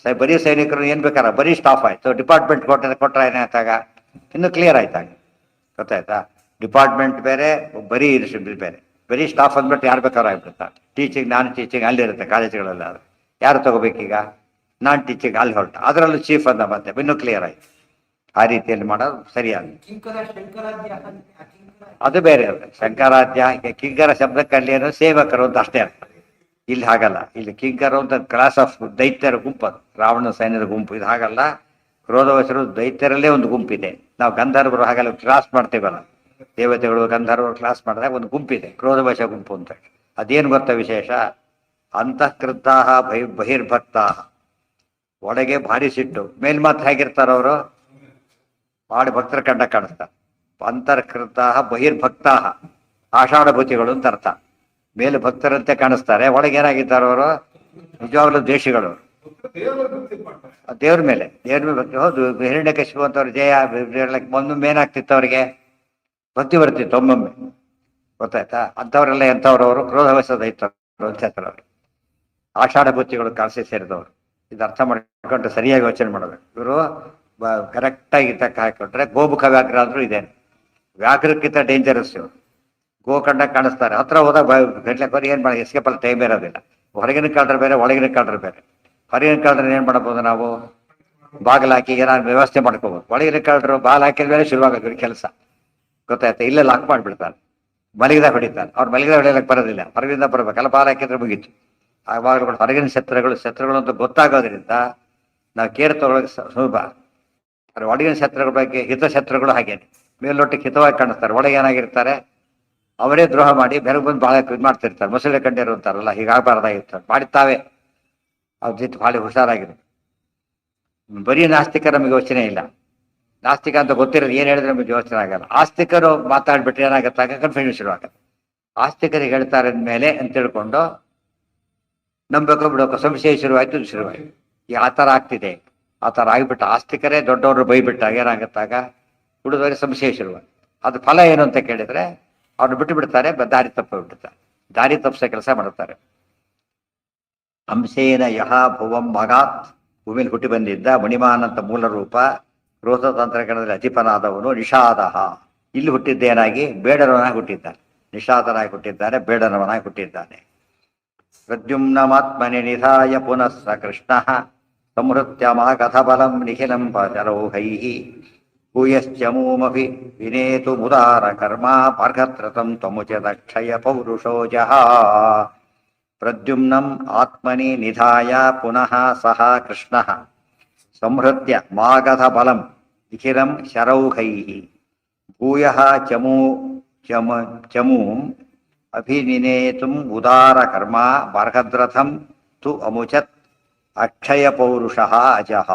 Speaker 1: ಬರೀ ಸೈನಿಕರು ಏನ್ ಬೇಕಾರ, ಬರೀ ಸ್ಟಾಫ್ ಆಯ್ತು. ಡಿಪಾರ್ಟ್ಮೆಂಟ್ ಕೊಟ್ರೆ ಏನಾಯ್ತಾಗ ಇನ್ನು ಕ್ಲಿಯರ್ ಆಯ್ತಾಗ, ಗೊತ್ತಾಯ್ತಾ? ಡಿಪಾರ್ಟ್ಮೆಂಟ್ ಬೇರೆ, ಬರೀ ಬೇರೆ. ಬರೀ ಸ್ಟಾಫ್ ಅಂದ್ಬಿಟ್ಟು ಯಾರು ಬೇಕಾದ್ರೂ ಆಗ್ಬಿಡುತ್ತಾ. ಟೀಚಿಂಗ್ ನಾನ್ ಟೀಚಿಂಗ್ ಅಲ್ಲಿರುತ್ತೆ ಕಾಲೇಜುಗಳೆಲ್ಲ. ಅದು ಯಾರು ತಗೋಬೇಕೀಗ? ನಾನ್ ಟೀಚಿಂಗ್ ಅಲ್ಲಿ ಹೊರಟ, ಅದರಲ್ಲೂ ಚೀಫ್ ಅಂತ ಮತ್ತೆ ಇನ್ನೂ ಕ್ಲಿಯರ್ ಆಯ್ತು. ಆ ರೀತಿಯಲ್ಲಿ ಮಾಡೋದು ಸರಿಯಾಗಿ. ಅದು ಬೇರೆ ಅಲ್ಲ, ಶಂಕರಾಧ್ಯ ಕಿಂಕರ ಶಬ್ದಕ್ಕಲ್ಲಿ ಏನೋ ಸೇವಕರು ಅಂತ ಅಷ್ಟೇ ಅರ್ಥ. ಇಲ್ಲಿ ಹಾಗಲ್ಲ, ಇಲ್ಲಿ ಕಿಂಕರು ಅಂತ ಕ್ಲಾಸ್ ಆಫ್ ದೈತ್ಯರ ಗುಂಪು, ಅದು ರಾವಣ ಸೈನ್ಯದ ಗುಂಪು. ಇದು ಹಾಗಲ್ಲ, ಕ್ರೋಧವಶರು ದೈತ್ಯರಲ್ಲೇ ಒಂದು ಗುಂಪಿದೆ. ನಾವು ಗಂಧರ್ವರು ಹಾಗೆಲ್ಲ ಕ್ಲಾಸ್ ಮಾಡ್ತೇವಲ್ಲ, ದೇವತೆಗಳು ಗಂಧರ್ವರು ಕ್ಲಾಸ್ ಮಾಡಿದಾಗ ಒಂದು ಗುಂಪಿದೆ, ಕ್ರೋಧವಶ ಗುಂಪು ಅಂತ. ಅದೇನು ಗೊತ್ತಾ ವಿಶೇಷ? ಅಂತಃಕೃತಾ ಬಹಿರ್ಭಕ್ತಾ, ಒಳಗೆ ಭಾರಿ ಸಿಟ್ಟು, ಮೇಲ್ಮಾತ್ರ ಹೇಗಿರ್ತಾರ ಅವರು? ಮಾಡಿ ಭಕ್ತರ ಕಂಡ ಕಾಣಿಸ್ತಾರೆ. ಅಂತರ್ಕೃತ ಬಹಿರ್ಭಕ್ತಾ ಆಷಾಢಭೂತಿಗಳು ಅಂತ ಅರ್ಥ. ಮೇಲೆ ಭಕ್ತರಂತೆ ಕಾಣಿಸ್ತಾರೆ, ಒಳಗೆ ಏನಾಗಿದ್ದಾರೆ ಅವರು? ನಿಜವಾಗ್ಲೂ ದ್ವೇಷಿಗಳು. ದೇವ್ರ ಮೇಲೆ ಭಕ್ತಿ. ಹೌದು, ಹಿರಣ್ಯಕಶಿಪು ಅಂತವ್ರು ಜಯ ಒಮ್ಮೊಮ್ಮೆ ಏನಾಗ್ತಿತ್ತು ಅವ್ರಿಗೆ? ಭಕ್ತಿ ಬರ್ತಿತ್ತು ಒಮ್ಮೊಮ್ಮೆ, ಗೊತ್ತಾಯ್ತಾ? ಅಂಥವ್ರೆಲ್ಲ ಎಂಥವ್ರವರು? ಕ್ರೋಧವಶದ ಇತ್ತವರು ಅಂತ ಹೇಳ್ತಾರೆ. ಆಷಾಢಭೂತಿಗಳು ಕಾಣಿಸಿ ಸೇರಿದವರು. ಇದು ಅರ್ಥ ಮಾಡ್ಕೊಂಡು ಸರಿಯಾಗಿ ಯೋಚನೆ ಮಾಡಬೇಕು. ಇವರು ಕರೆಕ್ಟಾಗಿ ತಕ್ಕ ಹಾಕಿಕೊಂಡ್ರೆ ಗೋಮುಖ ವ್ಯಾಘ್ರ ಅಂದ್ರೂ ಇದೇನೆ. ವ್ಯಾಘ್ರಕ್ಕಿಂತ ಡೇಂಜರಸ್ ಇವರು. ಗೋಕಂಡ ಕಾಣಿಸ್ತಾರೆ, ಹತ್ರ ಹೋದಾಗ ಗಂಟ್ಲೆಕೋರಿ ಏನ್ ಮಾಡಿ ಎಸ್ಕೇಪ್ ಅಲ್ಲಿ ಟೈಮ್ ಇರೋದಿಲ್ಲ. ಹೊರಗಿನ ಕಾಲ್ರೆ ಬೇರೆ, ಒಳಗಿನ ಕಾಲ್ರೆ ಬೇರೆ. ಹೊರಗಿನ ಕಾಲ್ರೆ ಏನ್ ಮಾಡಬಹುದು ನಾವು? ಬಾಗಿಲು ಹಾಕಿ ಏನಾದ್ರು ವ್ಯವಸ್ಥೆ ಮಾಡ್ಕೋಬಹುದು. ಒಳಗಿನ ಕಾಲ್ರು ಬಾಲ್ ಹಾಕಿದ ಮೇಲೆ ಶುರುವಾಗೋದು ಕೆಲಸ, ಗೊತ್ತಾಯ್ತಾ? ಇಲ್ಲೇ ಲಾಕ್ ಮಾಡಿಬಿಡ್ತಾರೆ, ಮಲಗಿದಾಗ ಹೊಡಿತಾರೆ. ಅವ್ರು ಮಲಗಿದಾಗ ಹೊಡಿಯಕ್ಕೆ ಬರೋದಿಲ್ಲ, ಹೊರಗಿಂದ ಬರ್ಬೇಕಲ್ಲ, ಬಾಲ್ ಹಾಕಿದ್ರೆ ಮುಗೀತು. ಆವಾಗ ಹೊರಗಿನ ಶತ್ರುಗಳು ಅಂತ ಗೊತ್ತಾಗೋದ್ರಿಂದ ನಾವು ಕೇರ್ ತಗೊಳಕ್ಕೆ ಸುಲಭ. ಒಳಗಿನ ಶತ್ರುಗಳ ಬಗ್ಗೆ ಹಿತಶತ್ರುಗಳು ಹಾಗೇನೆ, ಮೇಲ್ನೋಟಕ್ಕೆ ಹಿತವಾಗಿ ಕಾಣಿಸ್ತಾರೆ, ಒಳಗೆ ಏನಾಗಿರ್ತಾರೆ? ಅವರೇ ದ್ರೋಹ ಮಾಡಿ ಬೆರಗು ಬಂದು ಭಾಳ ಇದು ಮಾಡ್ತಿರ್ತಾರೆ. ಮೊಸಳೆ ಕಂಡಿರು ಅಂತಾರಲ್ಲ, ಹೀಗಾಗಬಾರ್ದಾಗಿರ್ತಾರೆ, ಮಾಡಿತಾವೆ. ಅವ್ರ ಜೊತೆ ಭಾಳ ಹುಷಾರಾಗಿದೆ. ಬರೀ ನಾಸ್ತಿಕ ನಮಗೆ ಯೋಚನೆ ಇಲ್ಲ. ನಾಸ್ತಿಕ ಅಂತ ಗೊತ್ತಿರೋದು ಏನು ಹೇಳಿದ್ರೆ ನಮಗೆ ಯೋಚನೆ ಆಗಲ್ಲ. ಆಸ್ತಿಕರು ಮಾತಾಡ್ಬಿಟ್ರೆ ಏನಾಗತ್ತಾಗ ಕನ್ಫ್ಯೂಷನ್ ಶುರುವಾಗತ್ತೆ. ಆಸ್ತಿಕರಿಗೆ ಹೇಳ್ತಾರೆ ಅಂದಮೇಲೆ ಅಂತ ತಿಳ್ಕೊಂಡು ನಂಬಬೇಕು ಬಿಡೋಕೆ ಸಂಶಯ ಶುರುವಾಯ್ತು. ಈ ಆ ಥರ ಆಗ್ತಿದೆ. ಆ ಥರ ಆಗಿಬಿಟ್ಟು ಆಸ್ತಿಕರೇ ದೊಡ್ಡವರು ಬೈಬಿಟ್ಟಾಗ ಏನಾಗತ್ತಾಗ ಹುಡುಗರಿಗೆ ಸಂಶಯ ಶುರುವಾಯ್ತು. ಅದು ಫಲ ಏನು ಅಂತ ಕೇಳಿದ್ರೆ ಅವ್ರನ್ನ ಬಿಟ್ಟು ಬಿಡ್ತಾರೆ, ದಾರಿ ತಪ್ಪಿಬಿಡ್ತಾರೆ, ದಾರಿ ತಪ್ಪಿಸೋ ಕೆಲಸ ಮಾಡುತ್ತಾರೆ. ಅಂಶೇನ ಯಹ ಭುವಂ ಮಗಾತ್, ಭೂಮಿಲಿ ಹುಟ್ಟಿ ಬಂದಿದ್ದ ಮಣಿಮಾನ್ ಅಂತ ಮೂಲ ರೂಪ, ಕ್ರೋಧ ತಂತ್ರಜ್ಞಾನದಲ್ಲಿ ಅಧಿಪನಾದವನು. ನಿಷಾದ, ಇಲ್ಲಿ ಹುಟ್ಟಿದ್ದೇನಾಗಿ? ಬೇಡನವನಾಗಿ ಹುಟ್ಟಿದ್ದಾನೆ. ನಿಷಾದನಾಗಿ ಹುಟ್ಟಿದ್ದಾನೆ, ಬೇಡನವನಾಗಿ ಹುಟ್ಟಿದ್ದಾನೆ. ಪ್ರದ್ಯುಮ್ನಮಾತ್ಮನಿ ನಿಧಾಯ ಪುನಃ ಸ ಕೃಷ್ಣ ಸಂಹೃತ್ಯಮಾಗತಬಲಂ ನಿಖಿಲಂ ಪರೌಹೈ ಭೂಯಶ್ಚಮೂಮಭಿ ವಿನೇತು ಮುದಾರ ಕರ್ಮ ಪಾರ್ಘತ್ರತಂ ತ್ವಮುಚಿತಕ್ಷಯ ಪೌರುಷೋ ಜಹ. ಪ್ರದ್ಯುಮ್ನಂ ಆತ್ಮನಿ ನಿಧಾಯ ಪುನಃ ಸಹ ಕೃಷ್ಣ ಸಂಹೃತ್ಯ ಮಾಗಧಬಲಂ ನಿಖಿಲಂ ಶರೌಹೈ ಭೂಯಃ ಚಮೂಂ ಅಭಿನಿನೇತುಂ ಉದಾರ ಕರ್ಮ ಬಾರ್ಹದ್ರಥಂ ತು ಅಮುಚತ್ ಅಕ್ಷಯ ಪೌರುಷಃ ಅಜಃ.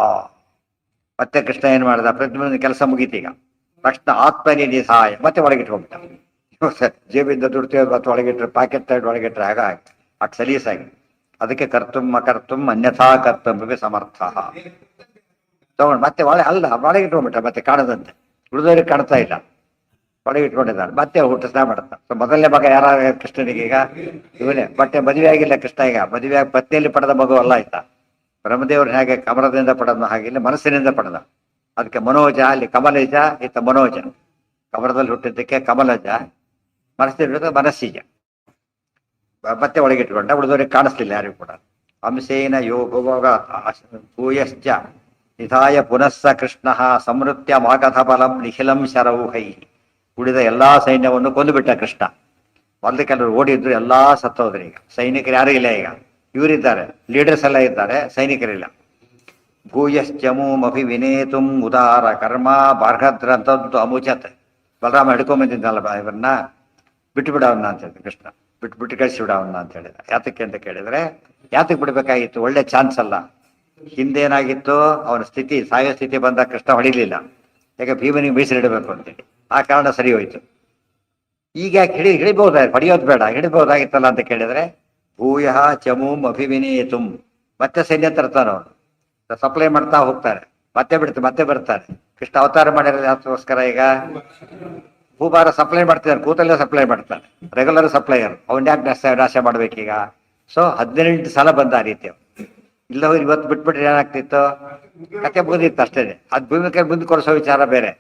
Speaker 1: ಮತ್ತೆ ಕೃಷ್ಣ ಏನ್ ಮಾಡ್ದ, ಪ್ರತಿಯೊಂದು ಕೆಲಸ ಮುಗೀತೀಗ ತಕ್ಷಣ ಆತ್ಮನಿ ನಿಧಾಯ ಮತ್ತೆ ಒಳಗಿಟ್ಕೊಂಡ್ಬಿಟ್ಟ. ಜೇಬಿಂದ ದುಡ್ಡು ಮತ್ತೆ ಒಳಗಿಟ್ರೆ, ಪ್ಯಾಕೆಟ್ ತಗೊಂಡು ಒಳಗಿಟ್ರೆ ಆಗ ಅಟ್ ಸಲೀಸಾಗಿ. ಅದಕ್ಕೆ ಕರ್ತುಂ ಅಕರ್ತುಂ ಅನ್ಯಥಾ ಕರ್ತವ್ಯ ಸಮರ್ಥ. ತಗೊಂಡು ಮತ್ತೆ ಒಳಗಿಟ್ಕೊಂಡ್ಬಿಟ್ಟ, ಮತ್ತೆ ಕಾಣದಂತೆ, ಉಳಿದವ್ರಿಗೆ ಕಾಣ್ತಾ ಇಲ್ಲ, ಒಳಗಿಟ್ಕೊಂಡಿದ್ದಾನೆ. ಮತ್ತೆ ಊಟ ಸ್ನಾನ ಮಾಡ್ತಾನೆ. ಸೊ ಮೊದಲನೇ ಮಗ ಯಾರ ಕೃಷ್ಣನಿಗೆ? ಈಗ ಇವನೇ. ಬಟ್ಟೆ ಮದುವೆ ಆಗಿಲ್ಲ ಕೃಷ್ಣ, ಈಗ ಮದುವೆ ಆಗಿ ಪತ್ನಿಯಲ್ಲಿ ಪಡೆದ ಮಗು ಅಲ್ಲ ಆಯ್ತಾ. ಬ್ರಹ್ಮದೇವ್ರ ಹೇಗೆ ಕಮಲದಿಂದ ಪಡೆದ ಹಾಗಿಲ್ಲ, ಮನಸ್ಸಿನಿಂದ ಪಡೆದ. ಅದಕ್ಕೆ ಮನೋಜ, ಅಲ್ಲಿ ಕಮಲಜ, ಈತ ಮನೋಜ. ಕಮಲದಲ್ಲಿ ಹುಟ್ಟಿದ್ದಕ್ಕೆ ಕಮಲಜ, ಮನಸ್ಸಿನ ಮನಸ್ಸಿಜ. ಮತ್ತೆ ಒಳಗಿಟ್ಕೊಂಡ, ಉಳಿದವರಿಗೆ ಕಾಣಿಸ್ಲಿಲ್ಲ ಯಾರಿಗೂ ಕೂಡ. ಅಂಶೇನ ಯೋಗ ಭೂಯಶ್ಚ ನಿಧಾಯ ಪುನಸ್ಸ ಕೃಷ್ಣ ಸಂವೃತ್ಯ ಮಾಗಧ ಬಲಂ ನಿಖಿಲಂ ಶರೌಹೈ. ಉಳಿದ ಎಲ್ಲಾ ಸೈನ್ಯವನ್ನು ಕೊಂದುಬಿಟ್ಟ ಕೃಷ್ಣ. ಮೊದಲು ಕೆಲವರು ಓಡಿದ್ರು, ಎಲ್ಲಾ ಸತ್ತೋದ್ರಿ. ಈಗ ಸೈನಿಕರು ಯಾರೂ ಇಲ್ಲ. ಈಗ ಇವರಿದ್ದಾರೆ, ಲೀಡರ್ಸ್ ಎಲ್ಲ ಇದ್ದಾರೆ, ಸೈನಿಕರಿಲ್ಲ. ಭೂಯಶ್ಚಮೂಮಭಿವಿನೇತುಂ ಉದಾರ ಕರ್ಮ ಬಾರ್ಹದ್ರಂತದ್ದು ಅಮುಚತ್. ಬಲರಾಮ ಹಿಡ್ಕೊಂಬಂದಿದ್ದಲ್ಲ ಇವರನ್ನ, ಬಿಟ್ಟು ಬಿಡವನ್ನ ಅಂತ ಹೇಳಿದ ಕೃಷ್ಣ. ಬಿಟ್ಟು ಕಳಿಸಿ ಬಿಡವನ್ನ ಅಂತ ಹೇಳಿದ. ಯಾತಕ್ಕೆ ಅಂತ ಕೇಳಿದ್ರೆ, ಯಾತಕ್ಕೆ ಬಿಡ್ಬೇಕಾಗಿತ್ತು? ಒಳ್ಳೆ ಚಾನ್ಸ್ ಅಲ್ಲ. ಹಿಂದೇನಾಗಿತ್ತು, ಅವನ ಸ್ಥಿತಿ, ಸಾಯೋ ಸ್ಥಿತಿ ಬಂದಾಗ ಕೃಷ್ಣ ಹೊಡಿಲಿಲ್ಲ. ಯಾಕೆ ಭೀಮನಿಗೆ ಮೀಸಲಿಡಬೇಕು ಅಂತೇಳಿ, ಆ ಕಾರಣ ಸರಿ ಹೋಯ್ತು. ಈಗ ಯಾಕೆ ಹಿಡಿಬಹುದಾಯ್ತು, ಹೊಡಿಯೋದು ಬೇಡ, ಹಿಡಿಬಹುದಾಗಿತ್ತಲ್ಲ ಅಂತ ಕೇಳಿದ್ರೆ, ಭೂಯ ಚಮೂಂ ಅಭಿವಿನೇತುಂ. ಮತ್ತೆ ಸೈನ್ಯ ತರ್ತಾನ ಅವನು, ಸಪ್ಲೈ ಮಾಡ್ತಾ ಹೋಗ್ತಾರೆ, ಮತ್ತೆ ಬರ್ತಾರೆ. ಕೃಷ್ಣ ಅವತಾರ ಮಾಡಿರೋದು ಯಾಕೋಸ್ಕರ? ಈಗ ಭೂಭಾರ ಸಪ್ಲೈ ಮಾಡ್ತಿದ್ದಾನೆ, ಕೂತಲ್ಲೇ ಸಪ್ಲೈ ಮಾಡ್ತಾನೆ, ರೆಗ್ಯುಲರ್ ಸಪ್ಲೈಯರ್. ಅವನ್ ಯಾಕೆ ನಾಶ ಮಾಡ್ಬೇಕೀಗ? ಸೊ 18 ಸಲ ಬಂದ ಆ ರೀತಿ. ಇಲ್ಲ ಇವತ್ತು ಬಿಟ್ಬಿಟ್ರೆ ಏನಾಗ್ತಿತ್ತು, ಕತೆ ಮುಗಿದಿತ್ತು ಅಷ್ಟೇ. ಅದು ಭೂಮಿಕೆ ಮುಂದೆ ಕೊಡಿಸೋ ವಿಚಾರ ಬೇರೆ.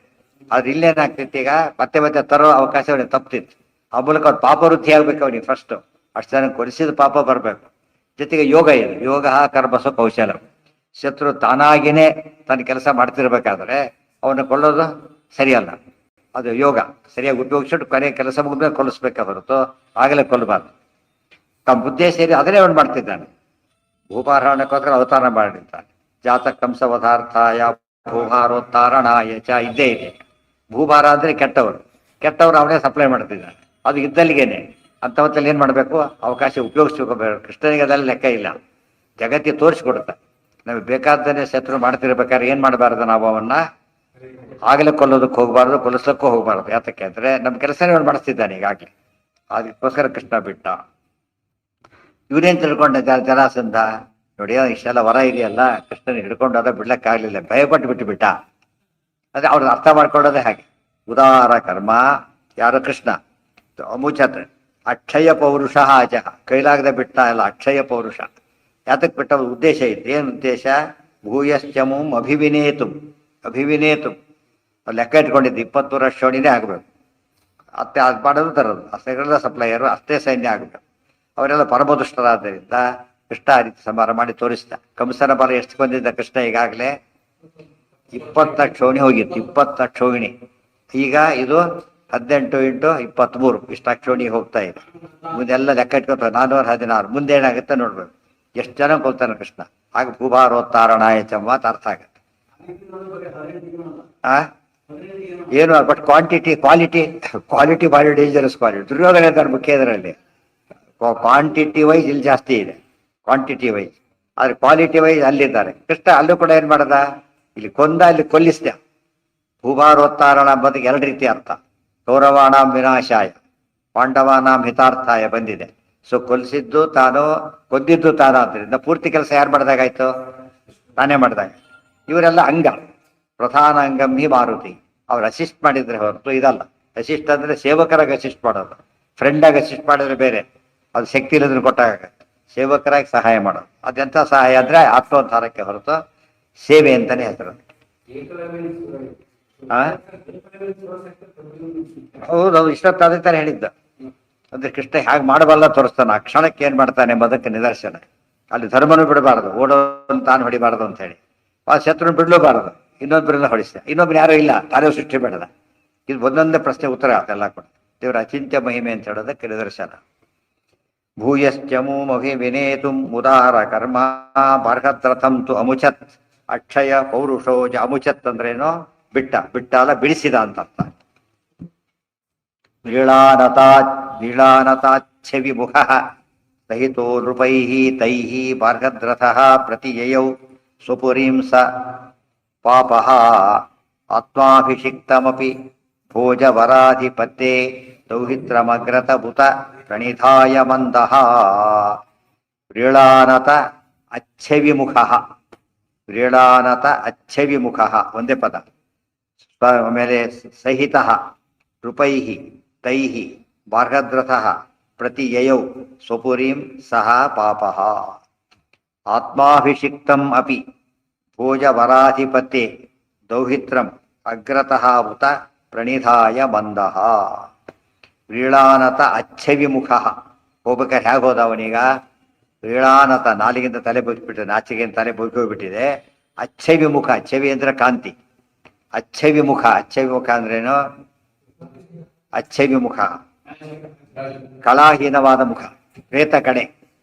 Speaker 1: ಆದ್ರೆ ಇಲ್ಲೇನಾಗ್ತಿತ್ತು, ಈಗ ಮತ್ತೆ ತರೋ ಅವಕಾಶ ಅವನಿಗೆ ತಪ್ತಿತ್ತು. ಆ ಮೂಲಕ ಅವ್ರು ಪಾಪ ವೃದ್ಧಿ ಆಗ್ಬೇಕು ಅವನಿಗೆ. ಫಸ್ಟ್ ಅಷ್ಟು ಜನ ಕೊಡಿಸಿದ ಪಾಪ ಬರಬೇಕು. ಜೊತೆಗೆ ಯೋಗ ಇದೆ, ಯೋಗ ಕರ್ಮಸು ಕೌಶಲ. ಶತ್ರು ತಾನಾಗಿನೇ ತನ್ನ ಕೆಲಸ ಮಾಡ್ತಿರ್ಬೇಕಾದ್ರೆ ಅವನ್ನ ಕೊಲ್ಲೋದು ಸರಿಯಲ್ಲ. ಅದು ಯೋಗ ಸರಿಯಾಗಿ ಉಪಯೋಗಿಸಿಟ್ಟು ಕೊನೆ ಕೆಲಸ ಮುಗಿದ್ಮೇಲೆ ಕೊಲ್ಲಿಸ್ಬೇಕ ಹೊರತು ಆಗಲೇ ಕೊಲ್ಲಬಾರ್ದು. ತಮ್ಮ ಬುದ್ಧಿ ಸೇರಿ ಅದನ್ನೇ ಅವನು ಮಾಡ್ತಿದ್ದಾನೆ. ಭೂಭಾರಣಕ್ಕೋಸ್ಕರ ಅವತಾರ ಮಾಡಿರ್ತಾನೆ. ಜಾತ ಕಂಸವಧಾರ್ಥಾಯ ಭೂಭಾರೋತ್ತಾರಣಾಯ ಚ ಇದ್ದೇ ಇದೆ. ಭೂಭಾರ ಅಂದ್ರೆ ಕೆಟ್ಟವರು ಅವನೇ ಸಪ್ಲೈ ಮಾಡ್ತಿದ್ದಾನೆ. ಅದು ಇದ್ದಲ್ಲಿಗೇನೆ. ಅಂತ ಹೊತ್ತಲ್ಲಿ ಏನ್ ಮಾಡ್ಬೇಕು, ಅವಕಾಶ ಉಪಯೋಗಿಸ್ಬೇಕು. ಕೃಷ್ಣನಿಗೆ ಅದೆಲ್ಲ ಲೆಕ್ಕ ಇಲ್ಲ, ಜಗತ್ತಿಗೆ ತೋರಿಸ್ಕೊಡುತ್ತೆ. ನಮಗೆ ಬೇಕಾದ್ದನ್ನೇ ಶತ್ರು ಮಾಡ್ತಿರ್ಬೇಕಾದ್ರೆ ಏನ್ ಮಾಡಬಾರ್ದು, ನಾವು ಅವನ್ನ ಆಗಲೇ ಕೊಲ್ಲೋದಕ್ಕೆ ಹೋಗ್ಬಾರ್ದು, ಕೊಲ್ಲಿಸಕ್ಕೂ ಹೋಗ್ಬಾರ್ದು. ಯಾತಕ್ಕೆ ಅಂದ್ರೆ ನಮ್ಮ ಕೆಲಸನೇ ಅವನು ಮಾಡಿಸ್ತಿದ್ದಾನೆ ಈಗಾಗ್ಲೇ. ಅದಕ್ಕೋಸ್ಕರ ಕೃಷ್ಣ ಬಿಟ್ಟ. ಇವನೇನ್ ತಿಳ್ಕೊಂಡ ಜರಾಸಂಧ, ನೋಡಿ ಇಷ್ಟೆಲ್ಲ ವರ ಇದೆಯಲ್ಲ, ಕೃಷ್ಣನ ಹಿಡ್ಕೊಂಡಾದ ಬಿಡ್ಲಕ್ಕಾಗ್ಲಿಲ್ಲ, ಭಯಪಟ್ಟು ಬಿಟ್ಟು ಬಿಟ್ಟ. ಅದೇ ಅವ್ರನ್ನ ಅರ್ಥ ಮಾಡ್ಕೊಳ್ಳೋದೇ ಹಾಗೆ. ಉದಾರ ಕರ್ಮ ಯಾರು? ಕೃಷ್ಣ. ಅಮುಚತ್ ಅಕ್ಷಯ ಪೌರುಷ ಅಜಃ, ಕೈಲಾಗದೆ ಬಿಟ್ಟ ಅಲ್ಲ, ಅಕ್ಷಯ ಪೌರುಷ. ಯಾತಕ್ಕೆ ಬಿಟ್ಟ? ಉದ್ದೇಶ ಇತ್ತು. ಏನು ಉದ್ದೇಶ? ಭೂಯಶ್ಚಮುಂ ಅಭಿವಿನೇತು. ಲೆಕ್ಕ ಇಟ್ಕೊಂಡಿದ್ದು 20 ವರ್ಷ ಶೋಣಿನೇ ಆಗ್ಬೇಕು. ಅಷ್ಟೇ ಅದು ಮಾಡೋದು ತರೋದು, ಅಷ್ಟೆಲ್ಲ ಸಪ್ಲೈಯರು, ಅಷ್ಟೇ ಸೈನ್ಯ ಆಗ್ಬೇಕು. ಅವರೆಲ್ಲ ಪರಮದುಷ್ಟರಾದ್ದರಿಂದ ಕೃಷ್ಣ ಆ ರೀತಿ ಸಂಹಾರ ಮಾಡಿ ತೋರಿಸ್ದ. ಕಂಸನ ಬಲ ಎಷ್ಟು ಬಂದಿದ್ದ ಕೃಷ್ಣ ಈಗಾಗಲೇ? 20 ಕ್ಷೋಣಿ ಹೋಗಿತ್ತು, 20 ಕ್ಷೋಹಿಣಿ. ಈಗ ಇದು 18 × 23 ಇಷ್ಟ ಕ್ಷೋಣಿ ಹೋಗ್ತಾ ಇದೆ. ಮುಂದೆಲ್ಲ ಲೆಕ್ಕ ಇಟ್ಕೊತಾರೆ 416. ಮುಂದೆ ಏನಾಗುತ್ತೆ ನೋಡ್ಬೇಕು, ಎಷ್ಟು ಜನ ಕೊಲ್ತಾನೆ ಕೃಷ್ಣ. ಆಗ ಭೂಭಾರೋತ್ತಾರಣಾಯ ಚ ಅಂತ ಅರ್ಥ ಆಗತ್ತೆ. ಏನು ಬಟ್ ಕ್ವಾಲಿಟಿ ಭಾರಿ ಡೇಂಜರಸ್ ಕ್ವಾಲಿಟಿ. ದುರ್ಯೋಧನ ಇದ್ದಾರೆ ಮುಖ್ಯ ಇದರಲ್ಲಿ. ಕ್ವಾಂಟಿಟಿ ವೈಸ್ ಇಲ್ಲಿ ಜಾಸ್ತಿ ಇದೆ, ಕ್ವಾಂಟಿಟಿ ವೈಸ್. ಆದ್ರೆ ಕ್ವಾಲಿಟಿ ವೈಸ್ ಅಲ್ಲಿದ್ದಾರೆ. ಕೃಷ್ಣ ಅಲ್ಲೂ ಕೂಡ ಏನ್ ಮಾಡದ, ಇಲ್ಲಿ ಕೊಂದ, ಇಲ್ಲಿ ಕೊಲ್ಲಿಸ್ದ. ಭೂಭಾರೋತ್ತಾರಣ ಎಂಬುದಕ್ಕೆ 2 ರೀತಿ ಅರ್ಥ. ಕೌರವಾಣಾಂ ವಿನಾಶಾಯ, ಪಾಂಡವಾನಾಂ ಹಿತಾರ್ಥಾಯ ಬಂದಿದೆ. ಸೊ ಕೊಲ್ಲಿಸಿದ್ದು ತಾನು, ಕೊಂದಿದ್ದು ತಾನು. ಆದ್ದರಿಂದ ಪೂರ್ತಿ ಕೆಲಸ ಯಾರು ಮಾಡಿದಾಗಾಯ್ತು? ತಾನೇ ಮಾಡಿದಾಗ. ಇವರೆಲ್ಲ ಅಂಗ, ಪ್ರಧಾನ ಅಂಗಂ ಹಿ ಮಾರುತಿ. ಅವ್ರು ಅಸಿಸ್ಟ್ ಮಾಡಿದ್ರೆ ಹೊರತು ಇದಲ್ಲ. ಅಸಿಸ್ಟ್ ಅಂದ್ರೆ ಸೇವಕರಾಗಿ ಅಸಿಸ್ಟ್ ಮಾಡೋದು, ಫ್ರೆಂಡಾಗಿ ಅಸಿಸ್ಟ್ ಮಾಡಿದ್ರೆ ಬೇರೆ. ಅದು ಶಕ್ತಿ ಇಲ್ಲದ್ರೆ ಕೊಟ್ಟಾಗ ಸೇವಕರಾಗಿ ಸಹಾಯ ಮಾಡೋದು. ಅದೆಂಥ ಸಹಾಯ ಅಂದ್ರೆ ಆತ್ಮೋದ್ಧಾರಕ್ಕೆ ಹೊರತು ಸೇವೆ ಅಂತಾನೆ ಹೆಸರು. ಹೌದು, ಇಷ್ಟೊತ್ತು ಅದೇ ತರ ಹೇಳಿದ್ದ. ಅಂದ್ರೆ ಕೃಷ್ಣ ಹೇಗೆ ಮಾಡಬಲ್ಲ ತೋರಿಸ್ತಾನೆ, ಆ ಕ್ಷಣಕ್ಕೆ ಏನ್ ಮಾಡ್ತಾನೆ ಎಂಬುದಕ್ಕೆ ನಿದರ್ಶನ. ಅಲ್ಲಿ ಧರ್ಮನೂ ಬಿಡಬಾರದು, ಓಡೋನ್ ತಾನು ಹೊಡಿಬಾರದು ಅಂತ ಹೇಳಿ. ಆ ಶತ್ರುನ ಬಿಡ್ಲೂಬಾರದು, ಇನ್ನೊಬ್ಬರೆಲ್ಲ ಹೊಡಿಸ್ತ. ಇನ್ನೊಬ್ಬರು ಯಾರೂ ಇಲ್ಲ, ತಾನೇ ಸೃಷ್ಟಿ ಬೇಡದ. ಇದು ಒಂದೊಂದೇ ಪ್ರಶ್ನೆ ಉತ್ತರ ಅದೆಲ್ಲ ಕೂಡ ದೇವರ ಅಚಿಂತ್ಯ ಮಹಿಮೆ ಅಂತ ಹೇಳೋದಕ್ಕೆ ನಿದರ್ಶನ. ಭೂಯಶ್ಚಮೂಮಭಿವಿನೇತುಂ ಉದಾರ ಕರ್ಮ ಬಾರ್ಹದ್ರಥಂ ತು ಅಮುಚತ್ ಅಕ್ಷಯ ಪೌರುಷೋಜ. ಅಮುಚತ್ ಅಂದ್ರೇನೋ ಬಿಟ್ಟ ಅಲ್ಲ, ಬಿಡಿಸಿದ ಅಂತ ಅರ್ಥ. ನೀಳಾನತಾಚ್ಛ ವಿಮುಖ ಸಹಿತೋ ನೃಪೈಃ ತೈಃ ಬಾರ್ಹದ್ರಥಃ ಪ್ರತಿಯಯೌ ಸ್ವಪುರೀಂ ಸ ಪಾಪಃ ಆತ್ಮಾಭಿಷಿಕ್ತಮಪಿ ಭೋಜವರಾಧಿಪತ್ಯೆ ದೌಹಿತ್ರಮಗ್ರತಭುತ ಪ್ರಣಿಧಾಯ ಮಂದಃ ವ್ರೀಳಾನತ ಅಚ್ಛವಿಮುಖಃ ವ್ರೀಳಾನತ ಅಚ್ಛವಿಮುಖಃ ಒಂದೇ ಪದ. ಆಮೇಲೆ ಸಹಿತಃ ನೃಪೈಃ ತೈಃ ಬಾರ್ಹದ್ರಥಃ ಪ್ರತಿಯಯೌ ಸ್ವಪುರೀಂ ಸಹ ಪಾಪಃ ಆತ್ಮಾಭಿಷಿಕ್ತಂ ಅಪಿ ಭೋಜವರಾಧಿಪತ್ಯೆ ದೌಹಿತ್ರಂ ಅಗ್ರತಃ ಉತ ಪ್ರಣಿಧಾಯ ಮಂದಃ ವ್ರೀಳಾನತ ಅಚ್ಛವಿಮುಖಃ. ಹೋಗ್ಬೇಕಾದ್ರೆ ಹೇಗೆ ಹೋದ ಅವನೀಗ? ವ್ರೀಳಾನತ, ನಾಲಿಗಿಂದ ತಲೆ ಬಗ್ಗಿಬಿಟ್ಟಿದೆ, ನಾಚಿಗೆಯಿಂದ ತಲೆ ಬಗ್ಗೋಗ್ಬಿಟ್ಟಿದೆ. ಅಚ್ಛವಿಮುಖ, ಛವಿ ಅಂದ್ರೆ ಕಾಂತಿ. ಅಚ್ಛವಿಮುಖ, ಅಚ್ಛವಿಮುಖ ಅಂದ್ರೇನು? ಅಚ್ಛವಿಮುಖ ಕಳಾಹೀನವಾದ ಮುಖ, ಪ್ರೇತ ಕಡೆ.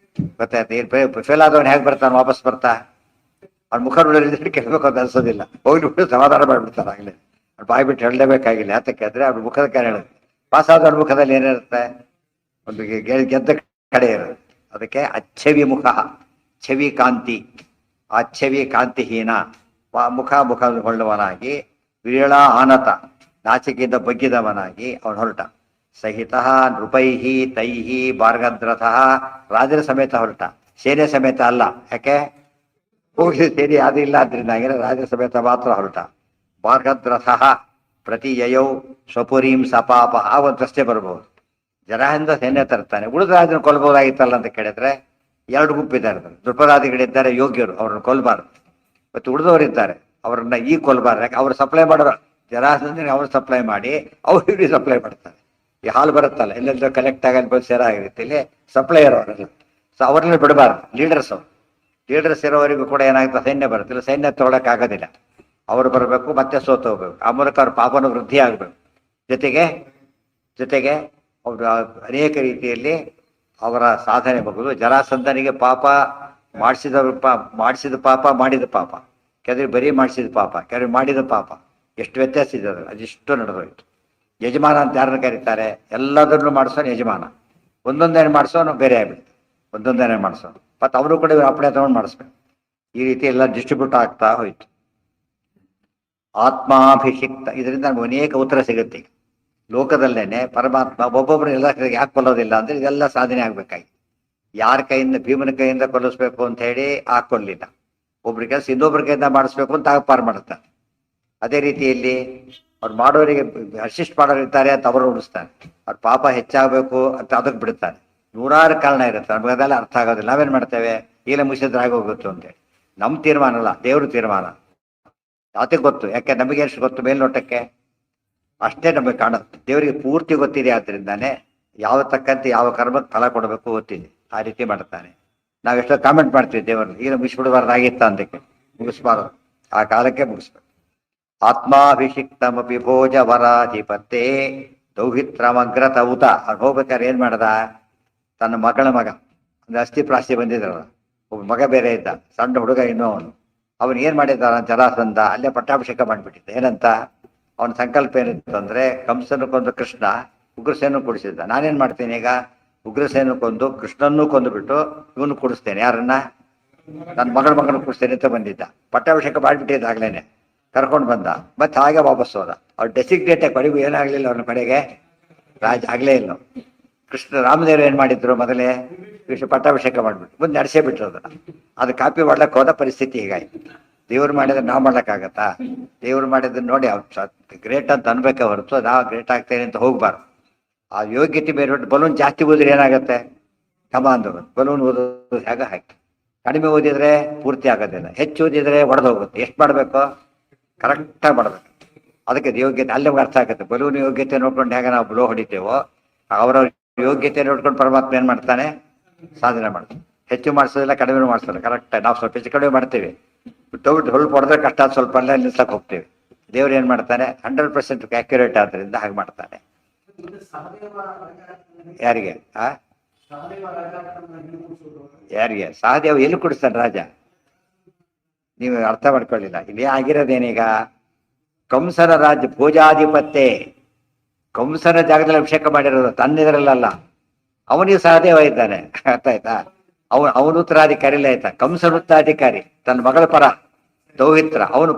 Speaker 1: ಗೊತ್ತಾಯ್ತು? ಫೇಲ್ ಆದವನು ಹೇಗೆ ಬರ್ತಾನೆ? ವಾಪಸ್ ಬರ್ತಾ ಅವ್ನ ಮುಖ ನೋಡಿದ್ರೆ ಕೇಳಬೇಕು ಅಂತ ಅನ್ಸೋದಿಲ್ಲ. ಹೋಗ್ಲಿ ಬಿಟ್ಟು ಸಮಾಧಾನ ಮಾಡಿಬಿಡ್ತಾರೆ. ಆಗಲೇ ಅವ್ನು ಬಾಯಿ ಬಿಟ್ಟು ಹೇಳಲೇಬೇಕಾಗಿಲ್ಲ. ಯಾತಕ್ಕೆ ಅಂದ್ರೆ ಅವ್ರ ಮುಖದ ಕಡೆ ಹೇಳುತ್ತೆ. ಪಾಸ್ ಆದವ್ರ ಮುಖದಲ್ಲಿ ಏನಿರುತ್ತೆ? ಒಂದು ಗೆದ್ದ ಕಡೆ ಇರುತ್ತೆ. ಅದಕ್ಕೆ ಅಚ್ಛವಿಮುಖ, ಛವಿ ಕಾಂತಿ. ಅಚ್ಛವಿ ಕಾಂತಿಹೀನ ಮುಖ ಹೊಳ್ಳವನಾಗಿ, ವಿರಳ ಆನತ ನಾಚಿಕೆಯಿಂದ ಬಗ್ಗಿದವನಾಗಿ ಅವನು ಹೊರಟ. ಸಹಿತ ನೃಪೈಃ ತೈಃ ಬಾರ್ಗದ್ರಥಃ, ರಾಜರ ಸಮೇತ ಹೊರಟ, ಸೇನೆ ಸಮೇತ ಅಲ್ಲ. ಯಾಕೆ? ಹೋಗಿ ಸೇನೆ ಅದಿಲ್ಲ ಆದ್ರಿಂದಾಗಿ ರಾಜರ ಸಮೇತ ಮಾತ್ರ ಹೊರಟ. ಬಾರ್ಗದ್ರಥಃ ಪ್ರತಿಯಯೌ ಸ್ವಪುರೀಂ ಸಪಾಪ. ಆ ಒಂದು ಪ್ರಶ್ನೆ ಬರ್ಬೋದು. ಜರಾಸಂಧ ಸೈನ್ಯ ತರ್ತಾನೆ, ಉಳಿದ ರಾಜನ ಕೊಲ್ಬಹುದಾಗಿತ್ತಲ್ಲ ಅಂತ ಕೇಳಿದ್ರೆ ಎರಡು ಗುಂಪಿದ್ದಾರೆ. ದೃಪದಾದಿಗಳಿದ್ದಾರೆ ಯೋಗ್ಯರು, ಅವ್ರನ್ನ ಕೊಲ್ಬಾರ್ದು. ಮತ್ತು ಉಳಿದವರಿದ್ದಾರೆ ಅವ್ರನ್ನ ಈ ಕೊಲ್ಬಾರ್ದು. ಯಾಕೆ? ಅವ್ರು ಸಪ್ಲೈ ಮಾಡೋರು. ಜರಾಸಂಧನಿಗೆ ಅವ್ರು ಸಪ್ಲೈ ಮಾಡಿ ಅವ್ರು ಇವ್ರಿಗೆ ಸಪ್ಲೈ ಮಾಡ್ತಾರೆ. ಈ ಹಾಲು ಬರುತ್ತಲ್ಲ, ಎಲ್ಲೆಲ್ಲೋ ಕಲೆಕ್ಟ್ ಆಗಲಿ ಬಂದು ಸೇರಾಗಿರುತ್ತೆ, ಇಲ್ಲಿ ಸಪ್ಲೈಯರ್ ಅವರೆಲ್ಲ. ಸೊ ಅವ್ರನ್ನ ಬಿಡಬಾರ್ದು. ಲೀಡರ್ಸ್ ಅವರು, ಲೀಡರ್ಸ್ ಇರೋವರೆಗೂ ಕೂಡ ಏನಾಗುತ್ತೆ? ಸೈನ್ಯ ಬರುತ್ತಿಲ್ಲ, ಸೈನ್ಯ ತೊಗೊಳಕ್ಕಾಗೋದಿಲ್ಲ. ಅವರು ಬರಬೇಕು, ಮತ್ತೆ ಸೋತು ಹೋಗ್ಬೇಕು. ಆ ಮೂಲಕ ಅವ್ರ ಪಾಪನ ವೃದ್ಧಿ ಆಗಬೇಕು. ಜೊತೆಗೆ ಅವರು ಅನೇಕ ರೀತಿಯಲ್ಲಿ ಅವರ ಸಾಧನೆ ಬಹುದು. ಜರಾಸಂಧನಿಗೆ ಪಾಪ ಮಾಡಿಸಿದ ಪಾಪ, ಮಾಡಿದ ಪಾಪ. ಕೆಲವರಿಗೆ ಬರೀ ಮಾಡಿಸಿದ ಪಾಪ, ಕೆಲವರಿಗೆ ಮಾಡಿದ ಪಾಪ. ಎಷ್ಟು ವ್ಯತ್ಯಾಸ ಇದೆ ಅದು. ಅದಿಷ್ಟು ನಡೆದೋಯ್ತು. ಯಜಮಾನ ಅಂತ ಯಾರನ್ನ ಕರೀತಾರೆ? ಎಲ್ಲದನ್ನು ಮಾಡಿಸೋನು ಯಜಮಾನ. ಒಂದೊಂದೇನೆ ಮಾಡಿಸೋನು ಬೇರೆ ಆಗ್ಬಿಡ್ತು. ಒಂದೊಂದೇನೆ ಮಾಡಿಸೋನು ಮತ್ತು ಅವರು ಕೂಡ ಅಪ್ಪಣೆ ತಗೊಂಡು ಮಾಡಿಸ್ಬೇಕು. ಈ ರೀತಿ ಎಲ್ಲ ಡಿಸ್ಟ್ರಿಬ್ಯೂಟ್ ಆಗ್ತಾ ಹೋಯ್ತು. ಆತ್ಮಾಭಿಷಿಕ್ತ, ಇದರಿಂದ ನಮ್ಗೆ ಅನೇಕ ಉತ್ತರ ಸಿಗುತ್ತೆ. ಈಗ ಲೋಕದಲ್ಲೇನೆ ಪರಮಾತ್ಮ ಒಬ್ಬೊಬ್ಬರು ಎಲ್ಲ ಯಾಕೆ ಕೊಲ್ಲೋದಿಲ್ಲ ಅಂದ್ರೆ ಇದೆಲ್ಲ ಸಾಧನೆ ಆಗ್ಬೇಕಾಗಿ. ಯಾರ ಕೈಯಿಂದ, ಭೀಮನ ಕೈಯಿಂದ ಕೊಲ್ಲಿಸ್ಬೇಕು ಅಂತ ಹೇಳಿ ಹಾಕೊಳ್ಳಿಲ್ಲ. ಒಬ್ರ ಕೆಲಸ ಇನ್ನೊಬ್ರ ಕೈಯಿಂದ ಮಾಡಿಸ್ಬೇಕು ಅಂತ ಪಾರು ಮಾಡುತ್ತಾರೆ. ಅದೇ ರೀತಿಯಲ್ಲಿ ಅವ್ರು ಮಾಡೋರಿಗೆ ಅಸಿಸ್ಟ್ ಮಾಡೋರು ಇರ್ತಾರೆ ಅಂತ ಅವರು ಉಳಿಸ್ತಾನೆ. ಅವ್ರ ಪಾಪ ಹೆಚ್ಚಾಗಬೇಕು ಅಂತ ಅದಕ್ಕೆ ಬಿಡ್ತಾನೆ. ನೂರಾರು ಕಾರಣ ಇರುತ್ತೆ, ನಮ್ಗೆ ಅದೆಲ್ಲ ಅರ್ಥ ಆಗೋದಿಲ್ಲ. ನಾವೇನ್ ಮಾಡ್ತೇವೆ? ಈಗಲೇ ಮುಗಿಸಿದ್ರೆ ಆಗೋಗುತ್ತೆ ಅಂತೇಳಿ. ನಮ್ಮ ತೀರ್ಮಾನ ಅಲ್ಲ, ದೇವ್ರ ತೀರ್ಮಾನ. ಯಾತಕ್ಕೆ ಗೊತ್ತು? ಯಾಕೆ? ನಮಗೆ ಎಷ್ಟು ಗೊತ್ತು ಮೇಲ್ನೋಟಕ್ಕೆ ಅಷ್ಟೇ ನಮಗೆ ಕಾಣುತ್ತೆ. ದೇವರಿಗೆ ಪೂರ್ತಿ ಗೊತ್ತಿದೆ. ಆದ್ರಿಂದಾನೆ ಯಾವ ತಕ್ಕಂತೆ ಯಾವ ಕರ್ಮಕ್ಕೆ ಫಲ ಕೊಡಬೇಕು ಗೊತ್ತಿದೆ. ಆ ರೀತಿ ಮಾಡ್ತಾನೆ. ನಾವೆಷ್ಟೋ ಕಾಮೆಂಟ್ ಮಾಡ್ತೀವಿ ದೇವರನ್ನು, ಈಗ ಮುಗಿಸ್ಬಿಡಬಾರ್ದಾಗಿತ್ತ ಅಂತಕ್ಕೆ. ಮುಗಿಸ್ಬಾರ್ದು, ಆ ಕಾಲಕ್ಕೆ ಮುಗಿಸ್ಬೇಕು. ಆತ್ಮಾಭಿಷಿಕ್ತಮಪಿ ಭೋಜ ವರಾಧಿಪತ್ತೇ ದೌಹಿತ್ರಮಗ್ರತ ಊತ. ಅವ್ನು ಹೋಗ್ಬೇಕಾದ್ರೆ ಏನ್ ಮಾಡ್ದ? ತನ್ನ ಮಗಳ ಮಗ ಅಂದ್ರೆ ಅಸ್ಥಿ ಪ್ರಾಸ್ತಿ ಬಂದಿದ್ರಲ್ಲ, ಒಬ್ಬ ಮಗ ಬೇರೆ ಇದ್ದ, ಸಣ್ಣ ಹುಡುಗ ಇನ್ನೂ. ಅವನು ಏನ್ ಮಾಡಿದ್ದಾರ? ಜರಾಸಂಧ ಅಲ್ಲೇ ಪಟ್ಟಾಭಿಷೇಕ ಮಾಡಿಬಿಟ್ಟಿದ್ದ. ಏನಂತ ಅವನ ಸಂಕಲ್ಪ ಏನಿತ್ತು ಅಂದ್ರೆ, ಕಂಸನ್ನು ಕೊಂದು ಕೃಷ್ಣ, ಉಗ್ರಸೇನು ಕೊಡಿಸಿದ್ದ. ನಾನೇನ್ ಮಾಡ್ತೇನೆ ಈಗ? ಉಗ್ರಸೇನು ಕೊಂದು ಕೃಷ್ಣನ್ನೂ ಕೊಂದುಬಿಟ್ಟು ಇವನು ಕೊಡಿಸ್ತೇನೆ. ಯಾರನ್ನ? ನನ್ನ ಮಗನ ಕೊಡಿಸ್ತೇನೆ ಅಂತ ಬಂದಿದ್ದ. ಪಟ್ಟಾಭಿಷೇಕ ಮಾಡಿಬಿಟ್ಟಿದ್ದ. ಆಗ್ಲೇನೆ ಕರ್ಕೊಂಡು ಬಂದ. ಮತ್ತೆ ಹಾಗೆ ವಾಪಸ್ ಹೋದ. ಅವ್ರು ಡೆಸಿಗ್ನೇಟ್ ಕೊನೆಗೂ ಏನಾಗ್ಲಿಲ್ಲ ಅವನ ಕಡೆಗೆ ರಾಜ ಆಗ್ಲೇ ಇಲ್ಲ. ಕೃಷ್ಣ ರಾಮದೇವರು ಏನ್ ಮಾಡಿದ್ರು? ಮೊದಲೇ ಕೃಷ್ಣ ಪಟ್ಟಾಭಿಷೇಕ ಮಾಡ್ಬಿಟ್ಟು ಮುಂದೆ ನಡೆಸೇ ಬಿಟ್ರು ಅದನ್ನ. ಅದು ಕಾಪಿ ಮಾಡ್ಲಕ್ಕೆ ಹೋದ ಪರಿಸ್ಥಿತಿ ಹೀಗಾಯ್ತು. ದೇವ್ರು ಮಾಡಿದ್ರೆ ನಾವು ಮಾಡ್ಲಕ್ಕಾಗತ್ತಾ? ದೇವ್ರು ಮಾಡಿದ್ರೆ ನೋಡಿ ಅವ್ರು ಗ್ರೇಟ್ ಅಂತ ಅನ್ಬೇಕೆ ಹೊರತು ನಾವು ಗ್ರೇಟ್ ಆಗ್ತೇನೆ ಅಂತ ಹೋಗ್ಬಾರ್ದು. ಆ ಯೋಗ್ಯತೆ ಬೇರೆ. ಬಲೂನ್ ಜಾಸ್ತಿ ಓದಿದ್ರೆ ಏನಾಗುತ್ತೆ? ಕಮ ಅಂದವರು ಬಲೂನ್ ಓದೋದು ಹೇಗ ಹಾಕಿ. ಕಡಿಮೆ ಓದಿದ್ರೆ ಪೂರ್ತಿ ಆಗೋದಿಲ್ಲ, ಹೆಚ್ಚು ಓದಿದ್ರೆ ಒಡೆದು ಹೋಗುತ್ತೆ. ಎಷ್ಟು ಮಾಡ್ಬೇಕು? ಕರೆಕ್ಟಾಗಿ ಮಾಡ್ಬೇಕು. ಅದಕ್ಕೆ ಯೋಗ್ಯತೆ ಅಲ್ಲಿ ಅರ್ಥ ಆಗುತ್ತೆ. ಬಲೂನ್ ಯೋಗ್ಯತೆ ನೋಡ್ಕೊಂಡು ಹೇಗೆ ನಾವು ಬ್ಲೋ ಹೊಡಿತೇವೋ, ಅವರವ್ರ ಯೋಗ್ಯತೆ ನೋಡ್ಕೊಂಡು ಪರಮಾತ್ಮ ಏನ್ ಮಾಡ್ತಾನೆ? ಸಾಧನೆ ಮಾಡ್ತಾನೆ. ಹೆಚ್ಚು ಮಾಡಿಸೋದಿಲ್ಲ, ಕಡಿಮೆ ಮಾಡಿಸೋಲ್ಲ. ಕರೆಕ್ಟಾಗಿ ನಾವು ಸ್ವಲ್ಪ ಹೆಚ್ಚು ಕಡಿಮೆ ಮಾಡ್ತೀವಿ. ಸ್ವಲ್ಪ ಹೊಡೆದ್ರೆ ಕಷ್ಟ, ಸ್ವಲ್ಪ ಅಲ್ಲೇ ನಿಲ್ಸಕ್ಕೆ ಹೋಗ್ತೀವಿ. ದೇವ್ರು ಏನ್ ಮಾಡ್ತಾನೆ? 100% ಆಕ್ಯುರೇಟ್ ಆದ್ರಿಂದ ಹಾಗೆ ಮಾಡ್ತಾನೆ. ಯಾರಿಗೆ? ಯಾರಿಗೆ? ಸಹದೇವ ಎಲ್ಲಿ ಕುಡಿಸ್ತಾನೆ ರಾಜ? ನೀವು ಅರ್ಥ ಮಾಡ್ಕೊಳ್ಳಿಲ್ಲ. ಇಲ್ಲಿ ಆಗಿರೋದೇನೀಗ? ಕಂಸನ ರಾಜ್ಯ ಭೋಜಾಧಿಪತ್ಯೆ. ಕಂಸನ ಜಾಗದಲ್ಲಿ ಅಭಿಷೇಕ ಮಾಡಿರೋದು, ತನ್ನಿದ್ರಲ್ಲ. ಅವನಿಗೆ ಸಹದೇವ ಇದ್ದಾನೆ. ಅರ್ಥ ಆಯ್ತಾ? ಅವನು ಉತ್ತರಾಧಿಕಾರಿ ಆಯ್ತಾ. ಕಂಸನ ಉತ್ತರಾಧಿಕಾರಿ ತನ್ನ ಮಗಳ ಪರ ದೌಹಿತ್ರ, ಅವನು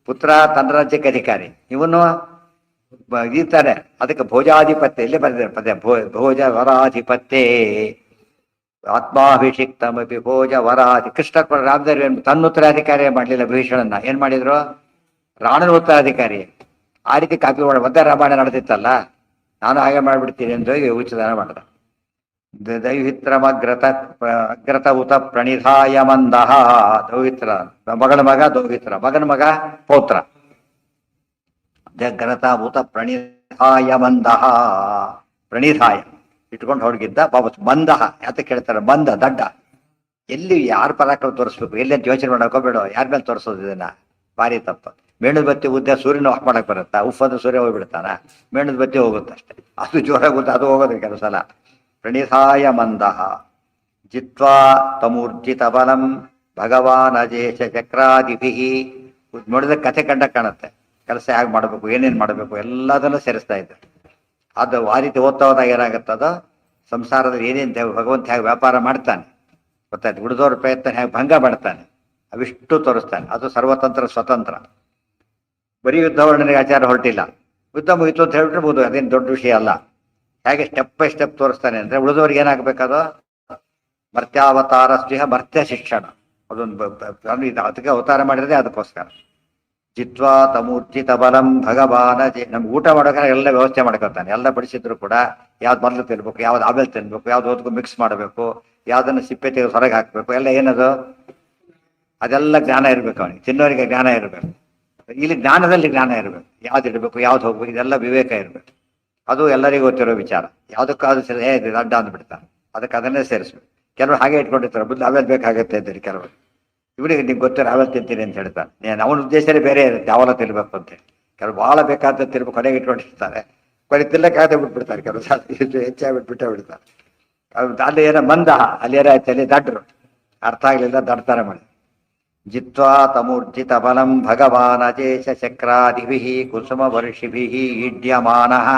Speaker 1: ಪುತ್ರ ತನ್ನ ರಾಜ್ಯಕ್ಕೆ ಅಧಿಕಾರಿ. ಇವನು ಇರ್ತಾನೆ. ಅದಕ್ಕೆ ಭೋಜಾಧಿಪತ್ಯ ಇಲ್ಲಿ ಬಂದಿದೆ ಪದ್ಯ. ಭೋಜ ವರಾಧಿಪತ್ಯೇ ಆತ್ಮಾಭಿಷಿಕ್ತಮಪಿ ಭೋಜ ವರಾಧಿ. ಕೃಷ್ಣ ರಾಮದೇವ್ ತನ್ನ ಉತ್ತರಾಧಿಕಾರಿ ಮಾಡಲಿಲ್ಲ, ಭೀಷಣನ್ನ ಏನ್ ಮಾಡಿದ್ರು? ರಾಣನ ಉತ್ತರಾಧಿಕಾರಿ. ಆ ರೀತಿ ಕಾಪಿ ಮಾಡ ಒಂದೇ ರಾಮಾಯಣ ನಡೆದಿತ್ತಲ್ಲ, ನಾನು ಹಾಗೆ ಮಾಡ್ಬಿಡ್ತೀನಿ ಎಂದು ಉಚಿತದಾನ ಮಾಡಿದ. ಅಗ್ರತ ಉತ ಪ್ರಣಿಧಾಯ ಮಂದಹ. ದೌಹಿತ್ರ ಮಗಳ ಮಗ ದೌಹಿತ್ರ, ಮಗನ ಮಗ ಪೌತ್ರ. ಜಗ್ರತ ಉತ ಪ್ರಣಿಧಾಯ ಮಂದಹ. ಪ್ರಣಿಧಾಯ ಇಟ್ಕೊಂಡು ಹೊರಗಿದ್ದ ಬಾಬತ್ ಮಂದಹ. ಯಾತ ಕೇಳ್ತಾರೆ? ಮಂದ ದಡ್ಡ. ಎಲ್ಲಿ ಯಾರ ಪರಾಕ್ರಮ ತೋರಿಸ್ಬೇಕು, ಎಲ್ಲಿ ಅಂತ ಯೋಚನೆ ಮಾಡೋಕೋಬೇಡ. ಯಾರ ಮೇಲೆ ತೋರಿಸೋದು ಇದನ್ನ? ಭಾರಿ ತಪ್ಪ. ಮೇಣದ ಬತ್ತಿ ಉದ್ದ ಸೂರ್ಯನ ಆಫ್ ಮಾಡಕ್ ಬರುತ್ತಾ? ಉಫ್ಫಂದ್ರೆ ಸೂರ್ಯ ಹೋಗ್ಬಿಡ್ತಾನ? ಮೇಣದ ಬತ್ತಿ ಹೋಗುತ್ತಷ್ಟೇ. ಅದು ಜೋರಾಗುತ್ತೆ, ಅದು ಹೋಗೋದು ಕೆಲವು ಸಲ. ಪ್ರಣಿಧಾಯ ಮಂದಹ ಜಿತ್ವಾ ತಮೂರ್ಜಿತ ಬಲಂ ಭಗವಾನ್ ಅಜೇಶ ಚಕ್ರಾದಿಭಿ. ನೋಡಿದ ಕಥೆ ಕಂಡ ಕಾಣುತ್ತೆ. ಕೆಲಸ ಹೇಗೆ ಮಾಡಬೇಕು, ಏನೇನು ಮಾಡಬೇಕು ಎಲ್ಲದನ್ನು ಸೇರಿಸ್ತಾ ಇದ್ದ. ಅದು ಆ ರೀತಿ ಓದ್ತಾ ಹೋದಾಗ ಏನಾಗುತ್ತದೋ, ಸಂಸಾರದಲ್ಲಿ ಏನೇನು ಭಗವಂತ ಹೇಗೆ ವ್ಯಾಪಾರ ಮಾಡ್ತಾನೆ ಗೊತ್ತಾಯ್ತು. ಉಳಿದವ್ರ ಪ್ರಯತ್ನ ಹೇಗೆ ಭಂಗ ಮಾಡ್ತಾನೆ ಅವಿಷ್ಟು ತೋರಿಸ್ತಾನೆ. ಅದು ಸರ್ವತಂತ್ರ ಸ್ವತಂತ್ರ. ಬರೀ ಯುದ್ಧ ವರ್ಣನೆಗೆ ಆಚಾರ ಹೊರಟಿಲ್ಲ. ಯುದ್ಧ ಮುಗಿತು ಅಂತ ಹೇಳ್ಬಿಡ್ಬೋದು, ಅದೇನು ದೊಡ್ಡ ವಿಷಯ ಅಲ್ಲ. ಹೇಗೆ ಸ್ಟೆಪ್ ಬೈ ಸ್ಟೆಪ್ ತೋರಿಸ್ತಾನೆ ಅಂದ್ರೆ, ಉಳಿದವ್ರಿಗೆ ಏನಾಗಬೇಕದು? ಮರ್ತ್ಯಾವತಾರ ಸ್ನೇಹ ಮರ್ತ್ಯ ಶಿಕ್ಷಣ. ಅದೊಂದು ಅದಕ್ಕೆ ಅವತಾರ ಮಾಡಿರೋದೇ ಅದಕ್ಕೋಸ್ಕರ. ಜಿತ್ವಾ ತಮೂರ್ಜಿತ ಬಲಂ ಭಗವಾನ. ನಮ್ಗೆ ಊಟ ಮಾಡೋಕೆ ಎಲ್ಲ ವ್ಯವಸ್ಥೆ ಮಾಡ್ಕೊತಾನೆ. ಎಲ್ಲ ಬಡಿಸಿದ್ರು ಕೂಡ ಯಾವ್ದು ಮೊದಲು ತಿನ್ಬೇಕು, ಯಾವ್ದು ಆಮೇಲೆ ತಿನ್ಬೇಕು, ಯಾವ್ದು ಓದ್ಕೊ ಮಿಕ್ಸ್ ಮಾಡಬೇಕು, ಯಾವ್ದನ್ನು ಸಿಪ್ಪೆ ತೆಗೆದು ಹೊರಗೆ ಹಾಕ್ಬೇಕು, ಎಲ್ಲ ಏನದು? ಅದೆಲ್ಲ ಜ್ಞಾನ ಇರಬೇಕು ಅವನಿಗೆ. ತಿನ್ನೋರಿಗೆ ಜ್ಞಾನ ಇರಬೇಕು. ಇಲ್ಲಿ ಜ್ಞಾನದಲ್ಲಿ ಜ್ಞಾನ ಇರಬೇಕು. ಯಾವ್ದು ಇಡಬೇಕು, ಯಾವ್ದು ಹೋಗ್ಬೇಕು, ಇದೆಲ್ಲ ವಿವೇಕ ಇರಬೇಕು. ಅದು ಎಲ್ಲರಿಗೂ ಗೊತ್ತಿರೋ ವಿಚಾರ. ಯಾವುದಕ್ಕಾದ್ರೂ ಸರಿ ಇದು ಅಡ್ಡ ಅಂದ್ಬಿಡ್ತಾನೆ. ಅದಕ್ಕೆ ಅದನ್ನೇ ಸೇರಿಸ್ಬೇಕು. ಕೆಲವರು ಹಾಗೆ ಇಟ್ಕೊಂಡಿರ್ತಾರೆ, ಬುದ್ಧಿ ಆಮೇಲೆ ಬೇಕಾಗುತ್ತೆ ಅಂತೀರಿ ಕೆಲವರು. ಇವನಿಗೆ ನಿಮ್ಗೆ ಗೊತ್ತಿರೋ ಆಮೇಲೆ ತಿಂತೀನಿ ಅಂತ ಹೇಳ್ತಾನೆ. ಅವನ ಉದ್ದೇಶನೇ ಬೇರೆ ಇರುತ್ತೆ, ಯಾವಲ್ಲ ತಿನ್ಬೇಕು ಅಂತೇಳಿ. ಕೆಲವು ಭಾಳ ಬೇಕಾದ ತಿನ್ಬೇಕು ಕೊನೆಗೆ ಇಟ್ಕೊಂಡಿರ್ತಾರೆ. ಕೊನೆಗೆ ತಿನ್ನಕ್ಕಾಗದೆ ಬಿಟ್ಬಿಡ್ತಾರೆ. ಕೆಲವು ಹೆಚ್ಚಾಗಿ ಬಿಟ್ಟೇ ಬಿಡ್ತಾರೆ. ಅಲ್ಲಿ ಏನೋ ಮಂದ, ಅಲ್ಲಿ ಏನಾಯ್ತು, ಅಲ್ಲಿ ದಡ್ರು. ಅರ್ಥ ಆಗ್ಲಿಲ್ಲ, ದಡ್ತಾನೆ ಮಾಡಿ. ಜಿತ್ವಾ ತಮೂರ್ಜಿತ ಬಲಂ ಭಗವಾನ್ ಅಜೇಶ ಚಕ್ರಾದಿಭಿ ಕುಸುಮ ವರ್ಷಿಭಿ ಈಡ್ಯಮಾನಃ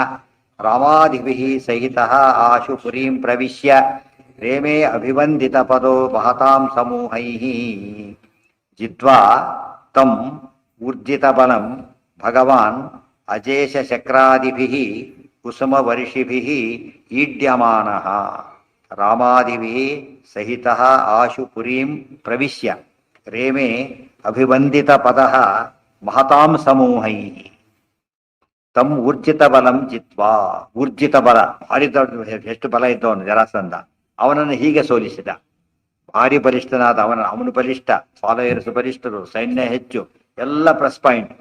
Speaker 1: ರಾಮಾದಿಭಿ ಸಹಿತ ಆಶು ಪುರೀಂ ಪ್ರವಿಶ್ಯ ರೇಮೇ ಅಭಿವಂದಿತ ಪದೋ ಮಹತಾಂ ಸಮೂಹೈ. ಜಿತ್ವಾ ತಂ ಊರ್ಜಿತ ಬಲಂ ಭಗವಾನ್ ಅಜೇಶ ಚಕ್ರಾದಿಭಿ ಕುಸುಮ ವರ್ಷಿಭಿ ಈಡ್ಯಮಾನಃ ರಾಮಾದಿಭಿ ಸಹಿತ ಆಶು ಪುರೀಂ ಪ್ರವಿಶ್ಯ ರೇಮೇ ಅಭಿವಂದಿತ ಪದ ಮಹತಾಂ ಸಮೂಹೈ. ತಮ್ ಊರ್ಜಿತ ಬಲಂ ಜಿತ್ವಾ. ಊರ್ಜಿತ ಬಲ, ಭಾರಿ ದೊಡ್ಡ, ಎಷ್ಟು ಬಲ ಇದ್ದವನು ಜರಾಸಂಧ. ಅವನನ್ನು ಹೀಗೆ ಸೋಲಿಸಿದ. ಭಾರಿ ಬಲಿಷ್ಠನಾದ ಅವನು ಬಲಿಷ್ಠ, ಫಾಲೋಯರ್ಸ್ ಬಲಿಷ್ಠರು, ಸೈನ್ಯ ಹೆಚ್ಚು, ಎಲ್ಲ ಪ್ಲಸ್ ಪಾಯಿಂಟ್.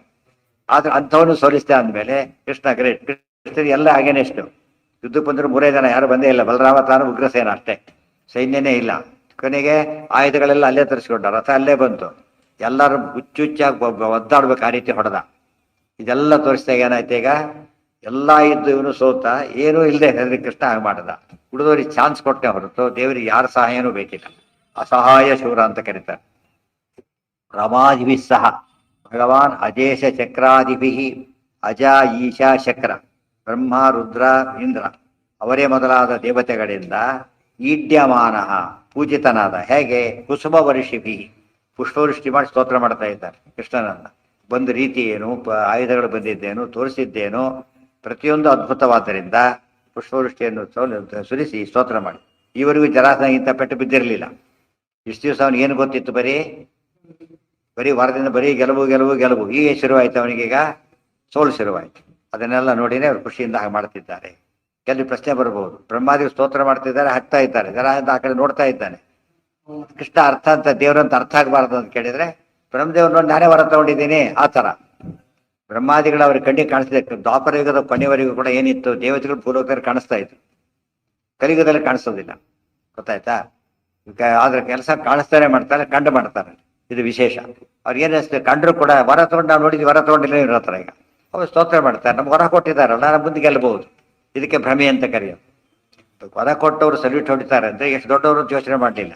Speaker 1: ಆದ್ರೆ ಅಂಥವನು ಸೋಲಿಸಿದ ಅಂದಮೇಲೆ ಕೃಷ್ಣ ಗ್ರೇಟ್. ಕೃಷ್ಣರಿಗೆ ಎಲ್ಲ ಹಾಗೇನೆ. ಎಷ್ಟು ಯುದ್ಧಕ್ಕೆ ಬಂದರು 3 ಜನ, ಯಾರು ಬಂದೇ ಇಲ್ಲ. ಬಲರಾಮ ತಾನು ಉಗ್ರಸೇನ ಅಷ್ಟೇ, ಸೈನ್ಯನೇ ಇಲ್ಲ. ಕೊನೆಗೆ ಆಯುಧಗಳೆಲ್ಲ ಅಲ್ಲೇ ತರಿಸ್ಕೊಂಡ, ರಥ ಅಲ್ಲೇ ಬಂತು. ಎಲ್ಲರೂ ಹುಚ್ಚುಚ್ಚಾಗಿ ಒದ್ದಾಡ್ಬೇಕು, ಆ ರೀತಿ ಹೊಡೆದ. ಇದೆಲ್ಲ ತೋರಿಸಿದಾಗ ಏನಾಯ್ತು, ಈಗ ಎಲ್ಲ ಇದ್ದು ಇವನು ಸೋತ, ಏನೂ ಇಲ್ಲದೆ ಹೆದರಿ ಕೃಷ್ಣ ಹಾಗೆ ಮಾಡಿದ. ಹುಡುಗರಿಗೆ ಚಾನ್ಸ್ ಕೊಟ್ಟೆ ಹೊರತು ದೇವರಿಗೆ ಯಾರ ಸಹಾಯನೂ ಬೇಕಿಲ್ಲ. ಅಸಹಾಯ ಶೂರ ಅಂತ ಕರೀತಾರೆ. ರಮಾದಿಭಿ ಸಹ ಭಗವಾನ್ ಅಜೇಶ ಚಕ್ರಾದಿಭಿ. ಅಜ ಈಶಾ ಶಕ್ರ ಬ್ರಹ್ಮ ರುದ್ರ ಇಂದ್ರ ಅವರೇ ಮೊದಲಾದ ದೇವತೆಗಳಿಂದ ಈಡ್ಯಮಾನ ಪೂಜಿತನಾದ. ಹೇಗೆ? ಕುಸುಮ ವರ್ಷಿಭಿ, ಪುಷ್ಪವೃಷ್ಟಿ ಮಾಡಿ ಸ್ತೋತ್ರ ಮಾಡ್ತಾ ಇದ್ದಾರೆ ಕೃಷ್ಣನನ್ನ. ಬಂದ ರೀತಿ ಏನು, ಆಯುಧಗಳು ಬಂದಿದ್ದೇನು, ತೋರಿಸಿದ್ದೇನು, ಪ್ರತಿಯೊಂದು ಅದ್ಭುತವಾದ್ದರಿಂದ ಪುಷ್ಪವೃಷ್ಟಿಯನ್ನು ಸುರಿಸಿ ಸ್ತೋತ್ರ ಮಾಡಿ. ಈವರೆಗೂ ಜರಾಸಂಧ ಇಂಥ ಪೆಟ್ಟು ಬಿದ್ದಿರಲಿಲ್ಲ. ಇಷ್ಟು ದಿವಸ ಅವನಿಗೆ ಏನು ಗೊತ್ತಿತ್ತು? ಬರೀ ವಾರದಿಂದ ಬರೀ ಗೆಲುವು ಗೆಲುವು ಗೆಲುವು. ಈಗ ಶುರುವಾಯ್ತು ಅವನಿಗೀಗ ಸೋಲು ಶುರುವಾಯಿತು. ಅದನ್ನೆಲ್ಲ ನೋಡಿನೇ ಅವರು ಖುಷಿಯಿಂದ ಹಾಗೆ ಮಾಡ್ತಿದ್ದಾರೆ. ಕೆಲವು ಪ್ರಶ್ನೆ ಬರಬಹುದು. ಬ್ರಹ್ಮಾದಿಗಳು ಸ್ತೋತ್ರ ಮಾಡ್ತಿದ್ದಾರೆ, ಹಾಕ್ತಾ ಇದ್ದಾರೆ, ಜರಾಸಂಧ ಆ ಕಡೆ ನೋಡ್ತಾ ಇದ್ದಾನೆ. ಕೃಷ್ಣ ಅರ್ಥ ಅಂತ ದೇವರಂತ ಅರ್ಥ ಆಗಬಾರ್ದು ಅಂತ ಕೇಳಿದ್ರೆ, ಬ್ರಹ್ಮದೇವ್ರು ನೋಡಿ ನಾನೇ ವರ ತಗೊಂಡಿದ್ದೀನಿ ಆ ಥರ. ಬ್ರಹ್ಮಾದಿಗಳು ಅವ್ರಿಗೆ ಕಣ್ಣಿಗೆ ಕಾಣಿಸ್ತಿದೆ. ದ್ವಾಪರ ಯುಗದ ಕೊನೆಯವರೆಗೂ ಕೂಡ ಏನಿತ್ತು, ದೇವತೆಗಳು ಭೂಲೋಕದಲ್ಲಿ ಕಾಣಿಸ್ತಾ ಇತ್ತು, ಕಲಿಯುಗದಲ್ಲಿ ಕಾಣಿಸೋದಿಲ್ಲ. ಗೊತ್ತಾಯ್ತಾ? ಆದ್ರೆ ಕೆಲಸ ಕಾಣಿಸ್ತಾನೆ ಮಾಡ್ತಾರೆ, ಕಂಡು ಮಾಡ್ತಾರೆ. ಇದು ವಿಶೇಷ. ಅವ್ರಿಗೆ ಏನು ಅನಿಸ್ತದೆ, ಕಂಡ್ರು ಕೂಡ ವರ ತಗೊಂಡು ನಾವು ನೋಡಿದ್ವಿ, ವರ ತಗೊಂಡಿಲ್ಲ ಇವ್ರ ಹತ್ರ. ಈಗ ಅವ್ರು ಸ್ತೋತ್ರ ಮಾಡ್ತಾರೆ, ನಮ್ಗೆ ವರ ಕೊಟ್ಟಿದ್ದಾರಲ್ಲ, ನಮ್ಮ ಮುಂದೆ ಗೆಲ್ಲಬಹುದು. ಇದಕ್ಕೆ ಭ್ರಮೆ ಅಂತ ಕರೆಯೋದು. ವರ ಕೊಟ್ಟವರು ಸಲ್ಯೂಟ್ ಹೊಡಿತಾರೆ ಅಂದ್ರೆ ಎಷ್ಟು ದೊಡ್ಡವರು ಯೋಚನೆ ಮಾಡಲಿಲ್ಲ.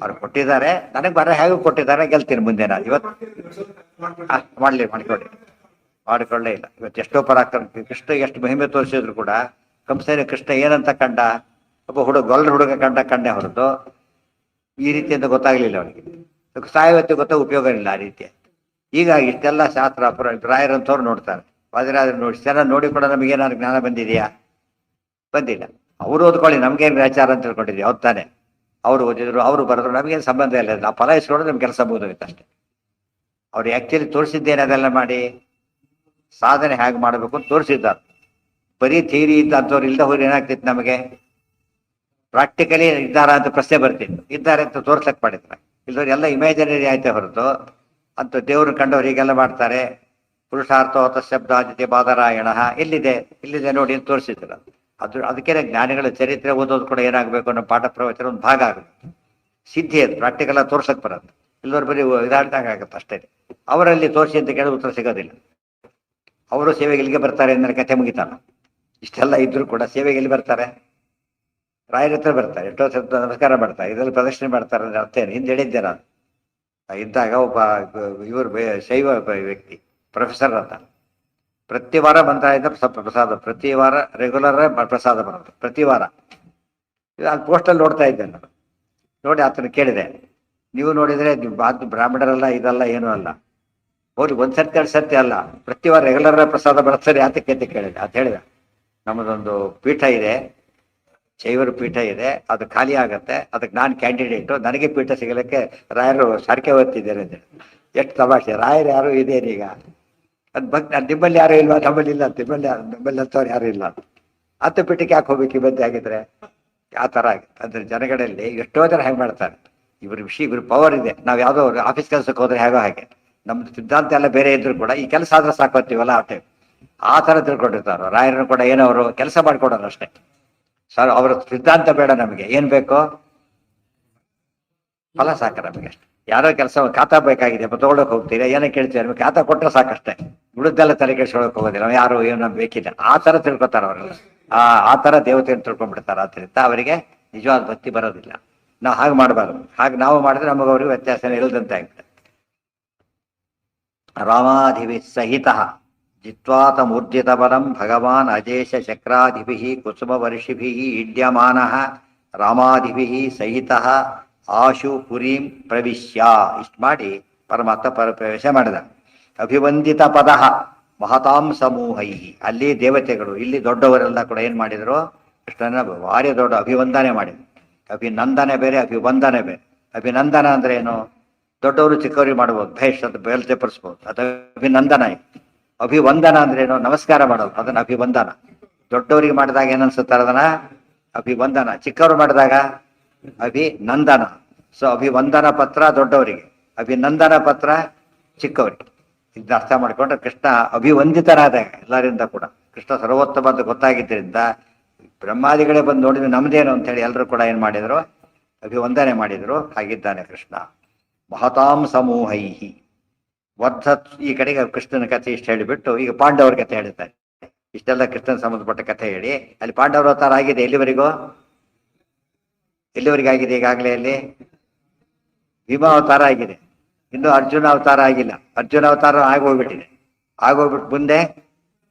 Speaker 1: ಅವ್ರು ಕೊಟ್ಟಿದ್ದಾರೆ, ನನಗೆ ವರ ಹೇಗೂ ಕೊಟ್ಟಿದ್ದಾರೆ, ಗೆಲ್ತೀನಿ ಮುಂದೆ. ನಾನು ಇವತ್ತು ಮಾಡಿಕೊಳ್ಳೇ ಇಲ್ಲ. ಇವತ್ತು ಎಷ್ಟೋ ಪರಾಕ್ರಮ ಕೃಷ್ಣ ಎಷ್ಟು ಮಹಿಮೆ ತೋರಿಸಿದ್ರು ಕೂಡ ಕಂಸನ ಕೃಷ್ಣ ಏನಂತ ಕಂಡ? ಒಬ್ಬ ಹುಡುಗ ಕಂಡೆ ಹೊರತು ಈ ರೀತಿ ಅಂತ ಗೊತ್ತಾಗ್ಲಿಲ್ಲ ಅವನಿಗೆ. ಸಾಯವತ್ತು ಗೊತ್ತ ಉಪಯೋಗ ಇಲ್ಲ ಆ ರೀತಿ. ಈಗ ಇಷ್ಟೆಲ್ಲ ಶಾಸ್ತ್ರ ರಾಯರಂತವ್ರು ನೋಡ್ತಾರೆ, ವಾದಿರಾಜರು ನೋಡಿ, ಜನ ನೋಡಿ ಕೂಡ ನಮಗೇನಾದ್ರು ಜ್ಞಾನ ಬಂದಿದೆಯಾ? ಬಂದಿಲ್ಲ. ಅವರು ಓದ್ಕೊಳ್ಳಿ, ನಮ್ಗೇನು ವ್ಯಾಚಾರ ಅಂತ ತಿಳ್ಕೊಂಡಿದ್ವಿ, ಅವ್ರು ತಾನೆ. ಅವ್ರು ಓದಿದ್ರು, ಅವರು ಬರೆದ್ರು, ನಮಗೇನು ಸಂಬಂಧ ಇಲ್ಲ. ನಾವು ಫಲ ಇಸ್ಕೊಂಡ್ರೆ ನಮ್ಗೆ ಕೆಲಸ ಮುಗಿದೋಗಿತ್ತು ಅಷ್ಟೇ. ಅವ್ರು ಆ್ಯಕ್ಚುಲಿ ತೋರಿಸಿದ್ದೇನೆ ಅದೆಲ್ಲ ಮಾಡಿ ಸಾಧನೆ ಹೇಗೆ ಮಾಡಬೇಕು ಅಂತ ತೋರಿಸಿದ್ದಾರೆ. ಬರೀ ಥಿಯರಿ ಇದ್ದ ಅಂಥವ್ರು ಇಲ್ಲದ ಹೋಗಿ ಏನಾಗ್ತಿತ್ತು ನಮಗೆ? ಪ್ರಾಕ್ಟಿಕಲಿ ಇದ್ದಾರಾ ಅಂತ ಪ್ರಶ್ನೆ ಬರ್ತಿತ್ತು. ಇದ್ದಾರೆ ಅಂತ ತೋರ್ಸಕ್ ಮಾಡಿದ್ರೆ, ಇಲ್ಲದವ್ರು ಎಲ್ಲ ಇಮ್ಯಾಜಿನರಿ ಆಯ್ತೆ ಹೊರತು ಅಂತ ದೇವ್ರನ್ನ ಕಂಡವ್ರು ಹೀಗೆಲ್ಲ ಮಾಡ್ತಾರೆ. ಪುರುಷಾರ್ಥೋತ ಶಬ್ದ ಜೊತೆ ಬಾದರಾಯಣ ಎಲ್ಲಿದೆ ಇಲ್ಲಿದೆ ನೋಡಿ ಅಂತ ತೋರಿಸಿದ್ರು. ಅದಕ್ಕೆ ಜ್ಞಾನಿಗಳ ಚರಿತ್ರೆ ಓದೋದು ಕೂಡ ಏನಾಗಬೇಕು ಅನ್ನೋ ಪಾಠ ಪ್ರವಚನ ಒಂದು ಭಾಗ ಆಗುತ್ತೆ. ಸಿದ್ಧಿ ಅದು ಪ್ರಾಕ್ಟಿಕಲ್ ತೋರ್ಸಕ್ ಬರುತ್ತೆ. ಇಲ್ಲವ್ರು ಬರೀ ಇದಾಡ್ದಾಗ ಆಗುತ್ತೆ ಅಷ್ಟೇ. ಅವರಲ್ಲಿ ತೋರಿಸಿ ಅಂತ ಕೇಳಿದ್ರೆ ಉತ್ತರ ಸಿಗೋದಿಲ್ಲ. ಅವರು ಸೇವೆಗೆ ಇಲ್ಲಿಗೆ ಬರ್ತಾರೆ ಅಂದರೆ ಕಥೆ ಮುಗಿತಾನ. ಇಷ್ಟೆಲ್ಲ ಇದ್ರು ಕೂಡ ಸೇವೆಗೆ ಎಲ್ಲಿ ಬರ್ತಾರೆ? ರಾಯರ ಹತ್ರ ಬರ್ತಾರೆ, ಎಷ್ಟೋ ನಮಸ್ಕಾರ ಮಾಡ್ತಾರೆ, ಇದರಲ್ಲಿ ಪ್ರದರ್ಶನೆ ಮಾಡ್ತಾರೆ ಅಂದ್ರೆ ಅರ್ಥ ಏನು? ಹಿಂದೆ ಹೇಳಿದ್ದೆ ನಾನು. ಇದ್ದಾಗ ಒಬ್ಬ ಇವರು ಶೈವ ವ್ಯಕ್ತಿ ಪ್ರೊಫೆಸರ್ ಅಂತ ಪ್ರತಿ ವಾರ ಮಂತ್ರಾಲಯದ ಪ್ರಸಾದ, ಪ್ರತಿ ವಾರ ರೆಗ್ಯುಲರ್ ಪ್ರಸಾದ ಬರೋದು ಪ್ರತಿ ವಾರ. ಅದು ಪೋಸ್ಟಲ್ಲಿ ನೋಡ್ತಾ ಇದ್ದೆ ನಾನು. ನೋಡಿ ಆತನ ಕೇಳಿದೆ, ನೀವು ನೋಡಿದರೆ ಬ್ರಾಹ್ಮಣರಲ್ಲ, ಇದಲ್ಲ ಏನೂ ಅಲ್ಲ, ಹೋಗಿ ಒಂದು ಸರ್ತಿ ಎರಡು ಸರ್ತಿ ಅಲ್ಲ, ಪ್ರತಿ ವಾರ ರೆಗ್ಯುಲರ್ ಪ್ರಸಾದ ಬರುತ್ತಾರೆ ಯಾತಕ್ಕೆ ಅಂತ ಕೇಳಿದೆ. ಅಂತ ಹೇಳಿದ, ನಮ್ಮದೊಂದು ಪೀಠ ಇದೆ, ಶೈವರ ಪೀಠ ಇದೆ, ಅದು ಖಾಲಿ ಆಗತ್ತೆ, ಅದಕ್ಕೆ ನಾನು ಕ್ಯಾಂಡಿಡೇಟು, ನನಗೆ ಪೀಠ ಸಿಗಲಿಕ್ಕೆ ರಾಯರು ಸಾರಿಗೆ ಓದ್ತಿದ್ದಾರೆ ಅಂತ. ಎಷ್ಟು ತಮಾಷೆ! ರಾಯರು ಯಾರು ಇದೇನೀಗ? ಅದು ನಿಮ್ಮಲ್ಲಿ ಯಾರು ಇಲ್ವಾ? ನಮ್ಮಲ್ಲಿ ಇಲ್ಲ, ನಮ್ಮಲ್ಲಿ ಅಂತವ್ರು ಯಾರು ಇಲ್ಲ. ಹತ್ತು ಪೀಠಕ್ಕೆ ಯಾಕೆ ಹೋಗ್ಬೇಕು ಈ ಮಧ್ಯೆ ಆಗಿದ್ರೆ? ಆ ಥರ ಆಗುತ್ತೆ. ಅಂದರೆ ಜನಗಳಲ್ಲಿ ಎಷ್ಟೋ ಜನ ಹೇಗೆ ಮಾಡ್ತಾರೆ, ಇವ್ರ ಪವರ್ ಇದೆ, ನಾವು ಯಾವುದೋ ಆಫೀಸ್ ಕೆಲಸಕ್ಕೆ ಹೋದ್ರೆ ಹೇಗೋ ಹಾಗೆ, ನಮ್ದು ಸಿದ್ಧಾಂತ ಎಲ್ಲ ಬೇರೆ ಇದ್ರು ಕೂಡ ಈ ಕೆಲಸ ಆದ್ರೆ ಸಾಕೋತೀವಲ್ಲ ಆ ಟೈಮ್ ಆ ಥರ ತಿಳ್ಕೊಂಡಿರ್ತಾರೋ. ರಾಯರನ್ನು ಕೂಡ ಏನೋ ಅವರು ಕೆಲಸ ಮಾಡ್ಕೊಡೋರು ಅಷ್ಟೇ. ಸರ್ ಅವ್ರ ಸಿದ್ಧಾಂತ ಬೇಡ, ನಮಗೆ ಏನ್ ಬೇಕೋ ಫಲ ಸಾಕ ನಮಗೆ ಅಷ್ಟೆ. ಯಾರೋ ಕೆಲಸ ಖಾತಾ ಬೇಕಾಗಿದೆ ತಗೊಳಕ್ ಹೋಗ್ತೀರಾ, ಏನೋ ಕೇಳ್ತೀವಿ, ನಮಗೆ ಖಾತಾ ಕೊಟ್ಟರೆ ಸಾಕಷ್ಟೇ, ಉಳಿದೆಲ್ಲ ತಲೆ ಕೆಡ್ಸ್ಕೊಳಕ್ ಹೋಗೋದಿಲ್ಲ. ಯಾರು ಏನೋ ಬೇಕಿಲ್ಲ ಆ ಥರ ತಿಳ್ಕೊತಾರ ಅವರೆಲ್ಲ. ಆ ಥರ ದೇವತೆಯನ್ನು ತಿಳ್ಕೊಂಡ್ಬಿಡ್ತಾರೆ. ಆದ್ದರಿಂದ ಅವರಿಗೆ ನಿಜವಾದ ಭಕ್ತಿ ಬರೋದಿಲ್ಲ. ನಾವು ಹಾಗೆ ಮಾಡಬಾರ್ದು. ಹಾಗೆ ನಾವು ಮಾಡಿದ್ರೆ ನಮಗೆ ಅವ್ರಿಗೆ ವ್ಯತ್ಯಾಸ ಇಲ್ಲದಂತೆ ಆಗ್ತದೆ. ರಾಮಾಧಿವಿ ಸಹಿತ ಜಿತ್ವಾತ ಮೂರ್ಜಿತ ಬಲಂ ಭಗವಾನ್ ಅಜೇಶ ಚಕ್ರಾಧಿಭಿ ಕುಸುಮ ವರ್ಷಿಭಿ ಇಡ್ಯಮಾನ ರಾಮಾಧಿಭಿ ಸಹಿತ ಆಶು ಪುರೀಂ ಪ್ರವಿಶ್ಯ. ಇಷ್ಟು ಮಾಡಿ ಪರಮಾತ್ಮ ಪ್ರವೇಶ ಮಾಡಿದ. ಅಭಿವಂದಿತ ಪದ ಮಹತಾಂ ಸಮೂಹೈ. ಅಲ್ಲಿ ದೇವತೆಗಳು, ಇಲ್ಲಿ ದೊಡ್ಡವರೆಲ್ಲ ಕೂಡ ಏನ್ ಮಾಡಿದ್ರು? ಕೃಷ್ಣನ ಭಾರಿ ದೊಡ್ಡ ಅಭಿವಂದನೆ ಮಾಡಿದ್ರು. ಅಭಿನಂದನೆ ಬೇರೆ, ಅಭಿವಂದನೆ ಬೇರೆ. ಅಭಿನಂದನ ಅಂದ್ರೆ ಏನು? ದೊಡ್ಡವರು ಚಿಕ್ಕವರಿಗೆ ಮಾಡ್ಬೋದು, ಭೇಷ್ ಅಂತ ಬೇಲ್ತೆಪಡಿಸ್ಬೋದು, ಅದು ಅಭಿನಂದನ. ಅಭಿವಂದನ ಅಂದ್ರೆ ಏನು? ನಮಸ್ಕಾರ ಮಾಡೋದು, ಅದನ್ನ ಅಭಿವಂದನ. ದೊಡ್ಡವರಿಗೆ ಮಾಡಿದಾಗ ಏನನ್ಸುತ್ತಾರೆ ಅದನ್ನ ಅಭಿವಂದನ, ಚಿಕ್ಕವರು ಮಾಡಿದಾಗ ಅಭಿನಂದನ. ಸೊ ಅಭಿವಂದನ ಪತ್ರ ದೊಡ್ಡವರಿಗೆ, ಅಭಿನಂದನ ಪತ್ರ ಚಿಕ್ಕವರಿಗೆ. ಇದನ್ನ ಅರ್ಥ ಮಾಡಿಕೊಂಡ್ರೆ ಕೃಷ್ಣ ಅಭಿವಂದಿತರಾದಾಗ ಎಲ್ಲರಿಂದ ಕೂಡ ಕೃಷ್ಣ ಸರ್ವೋತ್ತಮ ಅಂತ ಗೊತ್ತಾಗಿದ್ದರಿಂದ ಬ್ರಹ್ಮಾದಿಗಳೇ ಬಂದು ನೋಡಿದ್ರೆ ನಮ್ದೇನು ಅಂತ ಹೇಳಿ ಎಲ್ಲರೂ ಕೂಡ ಏನ್ ಮಾಡಿದ್ರು? ಅಭಿವಂದನೆ ಮಾಡಿದ್ರು. ಹಾಗಿದ್ದಾನೆ ಕೃಷ್ಣ. ಮಹತಾಂ ಸಮೂಹೈಹಿ ವರ್ಧ. ಈ ಕಡೆಗೆ ಕೃಷ್ಣನ ಕಥೆ ಇಷ್ಟು ಹೇಳಿಬಿಟ್ಟು ಈಗ ಪಾಂಡವರ ಕಥೆ ಹೇಳ್ತಾರೆ. ಇಷ್ಟೆಲ್ಲ ಕೃಷ್ಣನ ಸಂಬಂಧಪಟ್ಟ ಕಥೆ ಹೇಳಿ ಅಲ್ಲಿ ಪಾಂಡವರ ಅವತಾರ ಆಗಿದೆ. ಎಲ್ಲಿವರೆಗೂ ಆಗಿದೆ? ಈಗಾಗಲೇ ಅಲ್ಲಿ ಭೀಮಾ ಅವತಾರ ಆಗಿದೆ, ಇನ್ನು ಅರ್ಜುನ ಅವತಾರ ಆಗಿಲ್ಲ. ಅರ್ಜುನ ಅವತಾರ ಆಗೋಗ್ಬಿಟ್ಟಿದೆ. ಆಗೋಗ್ಬಿಟ್ಟು ಮುಂದೆ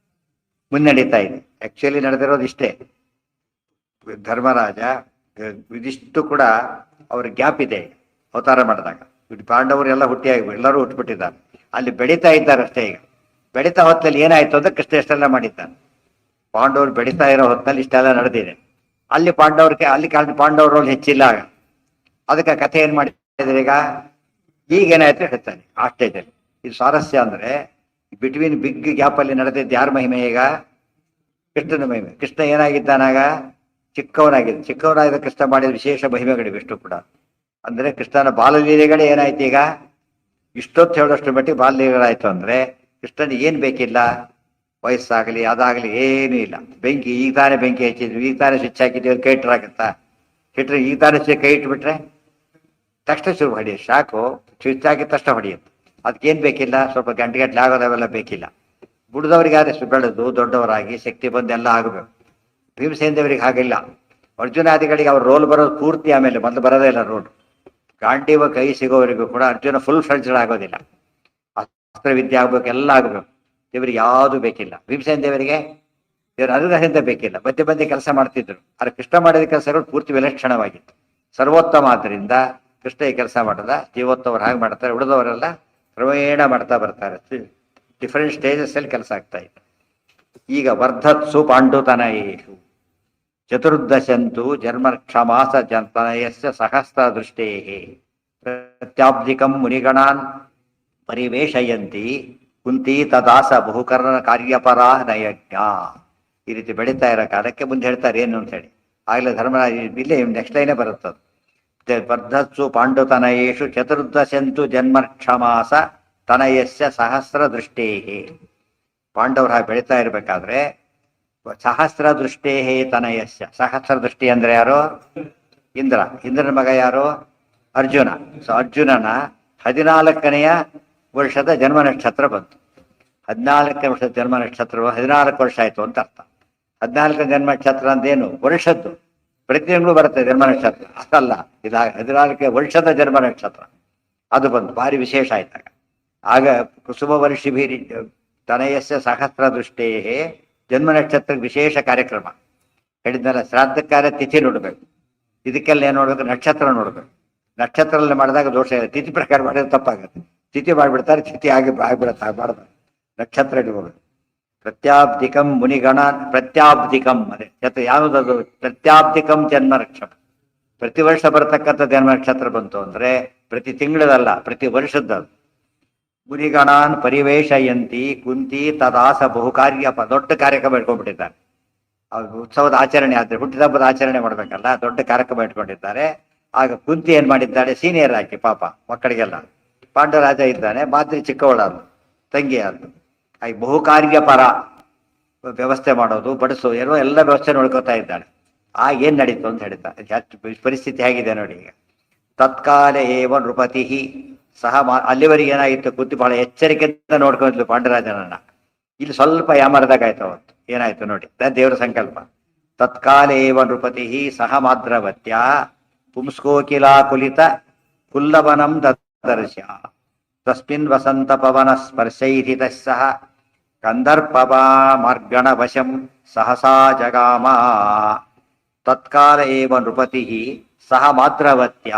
Speaker 1: ಮುನ್ನಡೀತಾ ಇದೆ. ಆಕ್ಚುಲಿ ನಡೆದಿರೋದು ಇಷ್ಟೇ. ಧರ್ಮರಾಜ ಇದಿಷ್ಟು ಕೂಡ ಅವ್ರ ಗ್ಯಾಪ್ ಇದೆ ಅವತಾರ ಮಾಡಿದಾಗ. ಪಾಂಡವರು ಎಲ್ಲ ಹುಟ್ಟಿಯಾಗಿ ಎಲ್ಲರೂ ಹುಟ್ಟುಬಿಟ್ಟಿದ್ದಾರೆ. ಅಲ್ಲಿ ಬೆಳೀತಾ ಇದ್ದಾರೆ ಅಷ್ಟೇ. ಈಗ ಬೆಳೀತಾ ಹೊತ್ತಲ್ಲಿ ಏನಾಯ್ತು ಅಂದ್ರೆ ಕೃಷ್ಣ ಎಷ್ಟೆಲ್ಲ ಮಾಡಿದ್ದಾನೆ. ಪಾಂಡವರು ಬೆಳೀತಾ ಇರೋ ಹೊತ್ತಲ್ಲಿ ಇಷ್ಟೆಲ್ಲ ನಡೆದಿದೆ. ಅಲ್ಲಿ ಪಾಂಡವರು ಹೆಚ್ಚಿಲ್ಲ. ಅದಕ್ಕೆ ಕಥೆ ಏನ್ ಮಾಡಿದ್ರೆ ಈಗೇನಾಯ್ತು ಹೇಳ್ತಾನೆ ಆ ಸ್ಟೇಜಲ್ಲಿ. ಇದು ಸ್ವಾರಸ್ಯ ಅಂದ್ರೆ ಬಿಟ್ವೀನ್ ಬಿಗ್ ಗ್ಯಾಪ್ ಅಲ್ಲಿ ನಡೆದಿದ್ದು ಯಾರ ಮಹಿಮೆ? ಈಗ ಕೃಷ್ಣನ ಮಹಿಮೆ. ಕೃಷ್ಣ ಏನಾಗಿದ್ದಾನಾಗ? ಚಿಕ್ಕವನಾಗಿದ್ದ ಕೃಷ್ಣ ಮಾಡಿದ ವಿಶೇಷ ಮಹಿಮೆಗಳಿವೆ ಇಷ್ಟು ಕೂಡ. ಅಂದ್ರೆ ಕೃಷ್ಣನ ಬಾಲಲೀಲೆಗಳೇ ಏನಾಯ್ತು ಈಗ? ಇಷ್ಟೊತ್ತು ಹೇಳೋಷ್ಟು ಮಟ್ಟಿಗೆ ಬಾಲಲೀಲೆಗಳಾಯ್ತು. ಅಂದ್ರೆ ಕೃಷ್ಣನಿಗೆ ಏನ್ ಬೇಕಿಲ್ಲ, ವಯಸ್ಸಾಗಲಿ ಅದಾಗಲಿ ಏನೂ ಇಲ್ಲ. ಬೆಂಕಿ ಈಗ ತಾನೇ ಬೆಂಕಿ ಹಚ್ಚಿದ್ವಿ, ಈಗ ತಾನೇ ಸ್ವಿಚ್ ಹಾಕಿದ್ವಿ, ಕೈ ಇಟ್ಟರಾಗತ್ತಾ? ಹಿಟ್ರೆ ಈಗ ತಾನೇ ಕೈ ಇಟ್ಬಿಟ್ರೆ ತಕ್ಷಣ ಶುರು ಹೊಡೆಯುತ್ತೆ. ಶಾಕು ಸ್ವಿಚ್ ಹಾಕಿದ ತಕ್ಷಣ ಹೊಡೆಯುತ್ತೆ. ಅದಕ್ಕೇನು ಬೇಕಿಲ್ಲ, ಸ್ವಲ್ಪ ಗಂಟೆ ಆಗೋದವೆಲ್ಲ ಬೇಕಿಲ್ಲ. ಬುಡದವ್ರಿಗಾದ್ರೆ ಬೆಳೆದು ದೊಡ್ಡವರಾಗಿ ಶಕ್ತಿ ಬಂದು ಎಲ್ಲ ಆಗಬೇಕು. ಭೀಮಸೇನ ದೇವರಿಗೆ ಹಾಗಿಲ್ಲ. ಅರ್ಜುನಾದಿಗಳಿಗೆ ಅವ್ರ ರೋಲ್ ಬರೋದು ಪೂರ್ತಿ ಆಮೇಲೆ, ಮೊದಲು ಬರೋದೇ ಇಲ್ಲ ರೋಲ್. ಗಾಂಡೀವ ಕೈ ಸಿಗೋವರೆಗೂ ಕೂಡ ಅರ್ಜುನ ಫುಲ್ ಫ್ರೆಂಡ್ಸ್ಗಳಾಗೋದಿಲ್ಲ. ಅಸ್ತ್ರ ವಿದ್ಯೆ ಆಗ್ಬೇಕು, ಎಲ್ಲ ಆಗಬೇಕು. ದೇವರಿಗೆ ಯಾವುದು ಬೇಕಿಲ್ಲ. ಭೀಮಸೇನ ದೇವರಿಗೆ ಇವರು ಅನುಗ್ರಹದಿಂದ ಬೇಕಿಲ್ಲ, ಮಧ್ಯೆ ಮಧ್ಯೆ ಕೆಲಸ ಮಾಡ್ತಿದ್ರು. ಆದರೆ ಕೃಷ್ಣ ಮಾಡಿದ ಕೆಲಸಗಳು ಪೂರ್ತಿ ವಿಲಕ್ಷಣವಾಗಿತ್ತು, ಸರ್ವೋತ್ತಮ. ಆದ್ದರಿಂದ ಕೃಷ್ಣ ಈ ಕೆಲಸ ಮಾಡದ, ಜೀವೋತ್ತವರು ಹಾಗೆ ಮಾಡ್ತಾರೆ, ಉಳಿದವರೆಲ್ಲ ಕ್ರಮೇಣ ಮಾಡ್ತಾ ಬರ್ತಾರೆ. ಡಿಫರೆಂಟ್ ಸ್ಟೇಜಸ್ ಅಲ್ಲಿ ಕೆಲಸ ಆಗ್ತಾ ಇದೆ. ಈಗ ವರ್ಧತ್ಸು ಪಾಂಡುತನಯೇಷು ಚತುರ್ದಶಂತು ಜನ್ಮಕ್ಷಮಾಸ ತನಯಸ್ಯ ಸಹಸ್ರ ದೃಷ್ಟೇ ಪ್ರತ್ಯಾಬ್ಧಿಕಂ ಮುನಿಗಣಾನ್ ಪರಿವೇಶಯಂತಿ ಕುಂತಿ ತದಾಸ ಬಹುಕರ್ಣ ಕಾರ್ಯಪರ ನಯಜ್ಞ. ಈ ರೀತಿ ಬೆಳೀತಾ ಇರೋ ಕಾಲಕ್ಕೆ ಮುಂದೆ ಹೇಳ್ತಾರೆ ಏನು ಅಂತ ಹೇಳಿ. ಆಗಲೇ ಧರ್ಮರಾಜ ಇಲ್ಲೇ ನೆಕ್ಸ್ಟ್ ಲೈನೇ ಬರುತ್ತದು. ವರ್ಧತ್ಸು ಪಾಂಡುತನಯೇಷು ಚತುರ್ದಶಂತು ಜನ್ಮಕ್ಷಮಾಸ ತನಯಸ್ಯ ಸಹಸ್ರ ದೃಷ್ಟೇ. ಪಾಂಡವರ ಬೆಳೀತಾ ಇರಬೇಕಾದ್ರೆ ಸಹಸ್ರ ದೃಷ್ಟೇ ತನಯಸ್ಯ, ಸಹಸ್ರ ದೃಷ್ಟಿ ಅಂದ್ರೆ ಯಾರು? ಇಂದ್ರ. ಇಂದ್ರನ ಮಗ ಯಾರು? ಅರ್ಜುನ. ಸೊ ಅರ್ಜುನನ 14ನೇ ವರ್ಷದ ಜನ್ಮ ನಕ್ಷತ್ರ ಬಂತು. 14ನೇ ವರ್ಷದ ಜನ್ಮ ನಕ್ಷತ್ರ 14 ವರ್ಷ ಆಯ್ತು ಅಂತ ಅರ್ಥ. 14ನೇ ಜನ್ಮ ನಕ್ಷತ್ರ ಅಂದೇನು? ವರ್ಷದ್ದು. ಪ್ರತಿ ತಿಂಗಳು ಬರುತ್ತೆ ಜನ್ಮ ನಕ್ಷತ್ರ, ಅಲ್ಲ ಇದ 14ನೇ ವರ್ಷದ ಜನ್ಮ ನಕ್ಷತ್ರ. ಅದು ಬಂತು, ಭಾರಿ ವಿಶೇಷ ಆಯ್ತಾಗ. ಆಗ ಕುಸುಮ ವರ್ಷಿಭೀರಿ ತನಯಸ್ಯ ಸಹಸ್ರ ದೃಷ್ಟೇ ಜನ್ಮ ನಕ್ಷತ್ರಕ್ಕೆ ವಿಶೇಷ ಕಾರ್ಯಕ್ರಮ ಹೇಳಿದ್ನಲ್ಲ. ಶ್ರಾದ್ದಕ್ಕಾದ್ರೆ ತಿಥಿ ನೋಡ್ಬೇಕು, ಇದಕ್ಕೆಲ್ಲ ಏನು ನೋಡ್ಬೇಕು? ನಕ್ಷತ್ರ ನೋಡ್ಬೇಕು. ನಕ್ಷತ್ರದಲ್ಲಿ ಮಾಡಿದಾಗ ದೋಷ ಇಲ್ಲ, ತಿಥಿ ಪ್ರಕಾರ ಮಾಡಿದ್ರೆ ತಪ್ಪಾಗುತ್ತೆ. ತಿಥಿ ಮಾಡಿಬಿಡ್ತಾರೆ, ತಿಥಿ ಆಗ್ಬಿಡುತ್ತೆ, ಮಾಡಬಾರ್ದು. ನಕ್ಷತ್ರ ಇಟ್ಕೋಬೇಕು. ಪ್ರತ್ಯಾಬ್ಧಿಕಂ ಮುನಿಗಣ, ಪ್ರತ್ಯಾಬ್ಧಿಕಂ ಅದೇ ಜೊತೆ ಯಾವುದದು? ಪ್ರತ್ಯಾಬ್ಧಿಕಂ ಜನ್ಮ ನಕ್ಷತ್ರ. ಪ್ರತಿ ವರ್ಷ ಬರತಕ್ಕಂಥ ಜನ್ಮ ನಕ್ಷತ್ರ ಬಂತು ಅಂದ್ರೆ ಪ್ರತಿ ತಿಂಗಳದಲ್ಲ, ಪ್ರತಿ ವರ್ಷದ್ದು. ಮುನಿಗಣಾನ್ ಪರಿವೇಶಯಂತಿ ಕುಂತಿ ತದಾಸ ಬಹುಕಾರ್ಯ, ದೊಡ್ಡ ಕಾರ್ಯಕ್ರಮ ಇಟ್ಕೊಂಡ್ಬಿಟ್ಟಿದ್ದಾರೆ. ಉತ್ಸವದ ಆಚರಣೆ ಆದ್ರೆ, ಹುಟ್ಟಿದಬ್ಬದ ಆಚರಣೆ ಮಾಡ್ಬೇಕಲ್ಲ, ದೊಡ್ಡ ಕಾರ್ಯಕ್ರಮ ಇಟ್ಕೊಂಡಿದ್ದಾರೆ. ಆಗ ಕುಂತಿ ಏನ್ ಮಾಡಿದ್ದಾಳೆ? ಸೀನಿಯರ್ ಆಗಿ ಪಾಪ ಮಕ್ಕಳಿಗೆಲ್ಲ. ಪಾಂಡವರಾಜ ಇದ್ದಾನೆ, ಮಾದ್ರಿ ಚಿಕ್ಕವಳಾದ್ರು, ತಂಗಿ ಆದ್ರು. ಆಗ ಬಹುಕಾರ್ಯ ಪರ, ವ್ಯವಸ್ಥೆ ಮಾಡೋದು, ಬಡಿಸೋದು, ಏನೋ ಎಲ್ಲ ವ್ಯವಸ್ಥೆ ನೋಡ್ಕೋತಾ ಇದ್ದಾಳೆ. ಆಗ ಏನ್ ನಡೀತು ಅಂತ ಹೇಳ್ತಾರೆ. ಪರಿಸ್ಥಿತಿ ಹೇಗಿದೆ ನೋಡಿ ಈಗ. ತತ್ಕಾಲ ಏವ ನೃಪತಿ ಸಹ ಅಲ್ಲಿವರೆಗೆ ಏನಾಗಿತ್ತು? ಕುಂತಿ ಬಹಳ ಎಚ್ಚರಿಕೆಯಿಂದ ನೋಡ್ಕೊಂಡಿದ್ಲು ಪಾಂಡರಾಜನನ್ನ. ಇಲ್ಲಿ ಸ್ವಲ್ಪ ಯಾಮರದಾಗಾಯ್ತು ಅವತ್ತು. ಏನಾಯ್ತು ನೋಡಿ, ದೇವರ ಸಂಕಲ್ಪ. ತತ್ಕಾಲ ಏವ ನೃಪತಿ ಸಹ ಮಾದ್ರವತ್ಯ ಪುಂಸ್ಕೋಕಿಲಾಕುಲಿತ ಪುಲ್ಲವನಂ ದದರ್ಶ ತಸ್ಮಿನ್ ವಸಂತ ಪವನ ಸ್ಪರ್ಶೈರಿತ ಸಹ ಕಂದರ್ಪವಾ ಮಾರ್ಗಣ ವಶಂ ಸಹಸಾ ಜಗಾಮ. ತತ್ಕಾಲ ಏವ ನೃಪತಿ ಸಹ ಮಾದ್ರವತ್ಯ.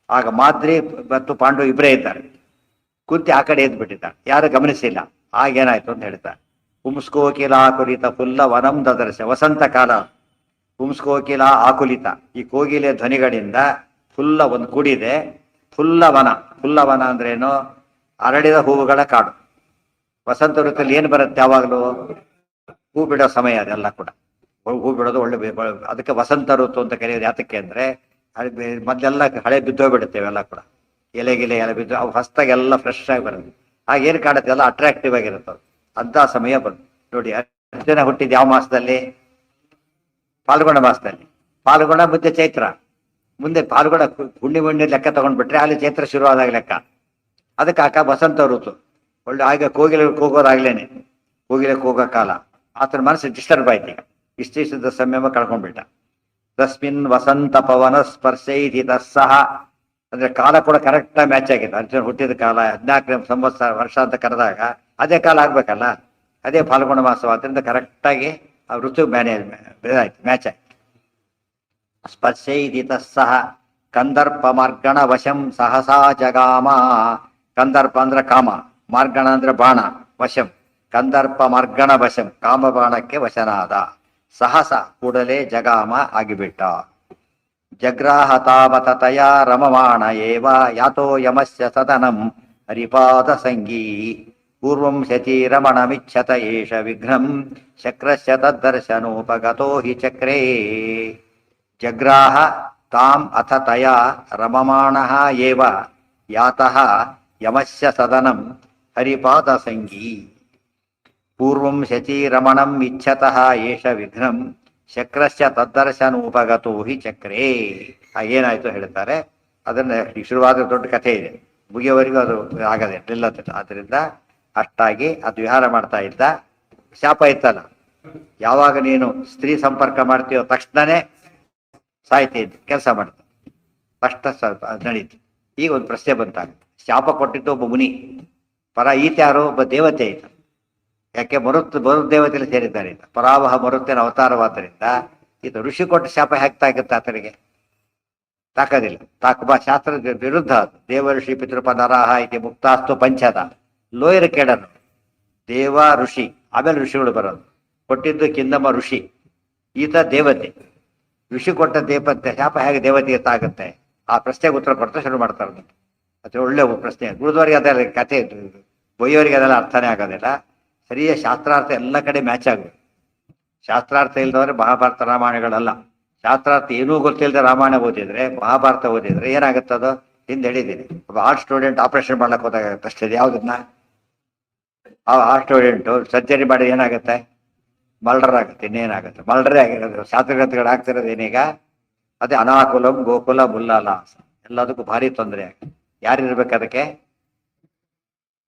Speaker 1: ಆಗ ಮಾದ್ರಿ ಮತ್ತು ಪಾಂಡು ಇಬ್ಬರೇ ಇದ್ದಾರೆ. ಕುಂತಿ ಆ ಕಡೆ ಎದ್ದು ಬಿಟ್ಟಿದ್ದಾಳೆ, ಯಾರು ಗಮನಿಸಿಲ್ಲ. ಆಗೇನಾಯ್ತು ಅಂತ ಹೇಳ್ತಾರೆ. ಪುಂಸ್ಕೋಕಿಲ ಆಕುಲಿತ ಫುಲ್ಲ ವನಂ ದದರ್ಶ. ವಸಂತ ಕಾಲ, ಪುಂಸ್ಕೋಕಿಲ ಆಕುಲಿತ, ಈ ಕೋಗಿಲೆ ಧ್ವನಿಗಳಿಂದ ಫುಲ್ಲ ಒಂದು ಕೂಡಿದೆ. ಫುಲ್ಲವನ, ಫುಲ್ಲವನ ಅಂದ್ರೇನು? ಅರಳಿದ ಹೂವುಗಳ ಕಾಡು. ವಸಂತ ಋತುಯಲ್ಲಿ ಏನು ಬರುತ್ತೆ? ಯಾವಾಗಲೂ ಹೂ ಬಿಡೋ ಸಮಯ ಅದೆಲ್ಲ ಕೂಡ. ಹೂ ಬಿಡೋದು ಒಳ್ಳೆ, ಅದಕ್ಕೆ ವಸಂತ ಋತು ಅಂತ ಕರೆಯೋದು. ಯಾತಕ್ಕೆ ಅಂದ್ರೆ ಮೊದಲೆಲ್ಲ ಹಳೆ ಬಿದ್ದೋಗ್ಬಿಡುತ್ತೆ ಇವೆಲ್ಲ ಕೂಡ, ಎಲೆಗಿಲೆ ಎಲ್ಲ ಬಿದ್ದು ಅವು ಹೊಸ್ತಾಗೆಲ್ಲ ಫ್ರೆಶ್ ಆಗಿ ಬರುತ್ತೆ. ಆಗೇನು ಕಾಣುತ್ತೆ? ಎಲ್ಲ ಅಟ್ರಾಕ್ಟಿವ್ ಆಗಿರುತ್ತೆ. ಅಂತ ಸಮಯ ಬಂತು ನೋಡಿ. ಅರ್ಜುನ ಹುಟ್ಟಿದ ಯಾವ ಮಾಸದಲ್ಲಿ? ಫಾಲ್ಗುಣ ಮಾಸದಲ್ಲಿ. ಫಾಲ್ಗುಣ ಮುಂದೆ ಚೈತ್ರ, ಮುಂದೆ ಫಾಲ್ಗುಣ ಹುಣ್ಣಿ ಲೆಕ್ಕ ತಗೊಂಡ್ಬಿಟ್ರೆ ಅಲ್ಲಿ ಚೈತ್ರ ಶುರುವಾದಾಗ ಲೆಕ್ಕ. ಅದಕ್ಕೆ ವಸಂತ ಋತು ಒಳ್ಳೆ. ಆಗ ಕೋಗಿಲೆ ಕೂಗೋದಾಗ್ಲೇನೆ, ಕೋಗಿಲೆ ಕೂಗೋ ಕಾಲ. ಆತನ ಮನಸ್ಸು ಡಿಸ್ಟರ್ಬ್ ಆಯ್ತು. ಈಗ ಇಷ್ಟಿಷ್ಟದ ಸಂಯಮ ಕಳ್ಕೊಂಡ್ಬಿಟ್ಟ. ತಸ್ಮಿನ್ ವಸಂತ ಪವನ ಸ್ಪರ್ಶೈಧಿತ ಸಹ, ಅಂದ್ರೆ ಕಾಲ ಕೂಡ ಕರೆಕ್ಟ್ ಮ್ಯಾಚ್ ಆಗಿದೆ. ಅರ್ಜುನ ಹುಟ್ಟಿದ ಕಾಲ 14ನೇ ಸಂವತ್ಸರ ವರ್ಷ ಅಂತ ಕರೆದಾಗ ಅದೇ ಕಾಲ ಆಗ್ಬೇಕಲ್ಲ, ಅದೇ ಫಾಲ್ಗುಣ ಮಾಸವಾದ್ರಿಂದ ಕರೆಕ್ಟಾಗಿ ಆ ಋತು ಆಯ್ತು, ಮ್ಯಾಚ್ ಆಯ್ತು. ಸ್ಪರ್ಶೈಧಿತ ಸಹ ಕಂದರ್ಪ ಮಾರ್ಗಣ ವಶಂ ಸಹಸಾ ಜಗಾಮ. ಕಂದರ್ಪ ಅಂದ್ರೆ ಕಾಮ, ಮಾರ್ಗಣ ಅಂದ್ರೆ ಬಾಣ, ವಶಂ. ಕಂದರ್ಪ ಮಾರ್ಗಣ ವಶಂ, ಕಾಮ ಬಾಣಕ್ಕೆ ವಶನಾದ. ಸಹಸ ಕೂಡಲೇ ಜಗಾಮ ಆಗಿಬಿಟ್ಟ. ಜಗ್ರಾಹ ತಾವತತಯ ರಮಮಾಣ ಏವ ಯಾತೋ ಯಮಸ್ಯ ಸದನಂ ಹರಿಪಾದ ಸಂಗೀ. ಪೂರ್ವಂ ಶಚಿ ರಮಣಮಿಚ್ಛತ ಏಷ ವಿಘ್ನಂ ಶಕ್ರಸ್ಯ ತದ್ದರ್ಶನೋಪಗತೋ ಹಿ ಚಕ್ರೇ. ಜಗ್ರಾಹ ತಾಂ ಅಥ ತಯ ರಮಮಾಣಃ ಏವ ಯಾತಃ ಯಮಸ್ಯ ಸದನಂ ಹರಿಪಾದ ಸಂಗೀ. ಪೂರ್ವಂ ಶಚೀರಮಣಂ ಇಚ್ಛತಃ ಏಷ ವಿಘ್ನಂ ಶಕ್ರಸ್ಯ ತದ್ದರ್ಶನೋಪಗತೋ ಹಿ ಚಕ್ರೇ. ಏನಾಯ್ತು ಹೇಳ್ತಾರೆ. ಅದನ್ನ ಶುರುವಾದ ದೊಡ್ಡ ಕಥೆ ಇದೆ, ಮುಗಿಯವರೆಗೂ ಅದು ಆಗದೆ ನಿಲ್ಲತ್ತೆ. ಆದ್ರಿಂದ ಅಷ್ಟಾಗಿ ಅದು ವಿಹಾರ ಮಾಡ್ತಾ ಇದ್ದ. ಶಾಪ ಇತ್ತಲ್ಲ, ಯಾವಾಗ ನೀನು ಸ್ತ್ರೀ ಸಂಪರ್ಕ ಮಾಡ್ತೀಯೋ ತಕ್ಷಣನೇ ಸಾಯ್ತಿದ್ದು ಕೆಲಸ ಮಾಡ್ತ ಫಸ್ಟ್ ನಡೀತು. ಈಗ ಒಂದು ಪ್ರಶ್ನೆ ಬಂತಾಗ, ಶಾಪ ಕೊಟ್ಟಿದ್ದು ಒಬ್ಬ ಮುನಿ ಪರ, ಈತ ಯಾರೋ ಒಬ್ಬ ದೇವತೆ ಇದ್ದ. ಯಾಕೆ ಮರುದೇವತೆಯಲ್ಲಿ ಸೇರಿದ್ದಾರೆ ಇದು ಪರಾವಹ ಮರುತ್ತಿನ ಅವತಾರವಾದ್ದರಿಂದ ಇದು ಋಷಿ ಕೊಟ್ಟ ಶಾಪ ಹೇಗೆ ತಾಕುತ್ತೆ ಆತನಿಗೆ? ತಾಕದಿಲ್ಲ. ತಾಕುಬಾ ಶಾಸ್ತ್ರದ ವಿರುದ್ಧ ಅದು. ದೇವ ಋಷಿ ಪಿತೃಪ ನರಾಹ ಇದೆ ಮುಕ್ತಾಸ್ತು ಪಂಚದ ಲೋಯರ್ ಕೇಡನು ದೇವ ಋಷಿ ಆಮೇಲೆ ಋಷಿಗಳು ಬರೋದು. ಕೊಟ್ಟಿದ್ದು ಕಿಂದಮ ಋಷಿ, ಈತ ದೇವತೆ. ಋಷಿ ಕೊಟ್ಟ ದೇವತೆ ಶಾಪ ಹೇಗೆ ದೇವತೆಗೆ ತಾಗುತ್ತೆ? ಆ ಪ್ರಶ್ನೆಗೆ ಉತ್ತರ ಕೊಡ್ತಾ ಶುರು ಮಾಡ್ತಾರೆ. ಅದು ಒಳ್ಳೆ ಪ್ರಶ್ನೆ. ಗುರುದವರಿಗೆ ಅದೆಲ್ಲ ಕಥೆ, ಬೊಯ್ಯವರಿಗೆ ಅದೆಲ್ಲ ಅರ್ಥನೇ ಆಗೋದಿಲ್ಲ. ಸರಿಯ ಶಾಸ್ತ್ರಾರ್ಥ ಎಲ್ಲ ಕಡೆ ಮ್ಯಾಚ್ ಆಗಬೇಕು. ಶಾಸ್ತ್ರಾರ್ಥ ಇಲ್ದವ್ರೆ ಮಹಾಭಾರತ ರಾಮಾಯಣಗಳಲ್ಲ. ಶಾಸ್ತ್ರಾರ್ಥ ಏನೂ ಗೊತ್ತಿಲ್ಲದೆ ರಾಮಾಯಣ ಓದಿದ್ರೆ ಮಹಾಭಾರತ ಓದಿದ್ರೆ ಏನಾಗುತ್ತದೋ ಹಿಂದೆ ಹೇಳಿದ್ದೀನಿ. ಒಬ್ಬ ಆರ್ಟ್ ಸ್ಟೂಡೆಂಟ್ ಆಪರೇಷನ್ ಮಾಡ್ಲಕ್ಕೆ ಹೋದಾಗತ್ತೆ ಅಷ್ಟೇ. ಯಾವುದನ್ನ ಆ ಸ್ಟೂಡೆಂಟು ಸರ್ಜರಿ ಮಾಡಿ ಏನಾಗುತ್ತೆ? ಮಲ್ಡರ್ ಆಗುತ್ತೆ. ಇನ್ನೇನಾಗುತ್ತೆ? ಮಲ್ಡರೇ ಆಗಿರೋದು. ಶಾಸ್ತ್ರಗ್ರಂಥಗಳು ಆಗ್ತಿರೋದು ಏನೀಗ? ಅದೇ ಅನಾಕುಲಂ ಗೋಕುಲ ಮುಲ್ಲಾಲ ಎಲ್ಲದಕ್ಕೂ ಭಾರಿ ತೊಂದರೆ ಆಗುತ್ತೆ. ಯಾರಿರ್ಬೇಕು ಅದಕ್ಕೆ?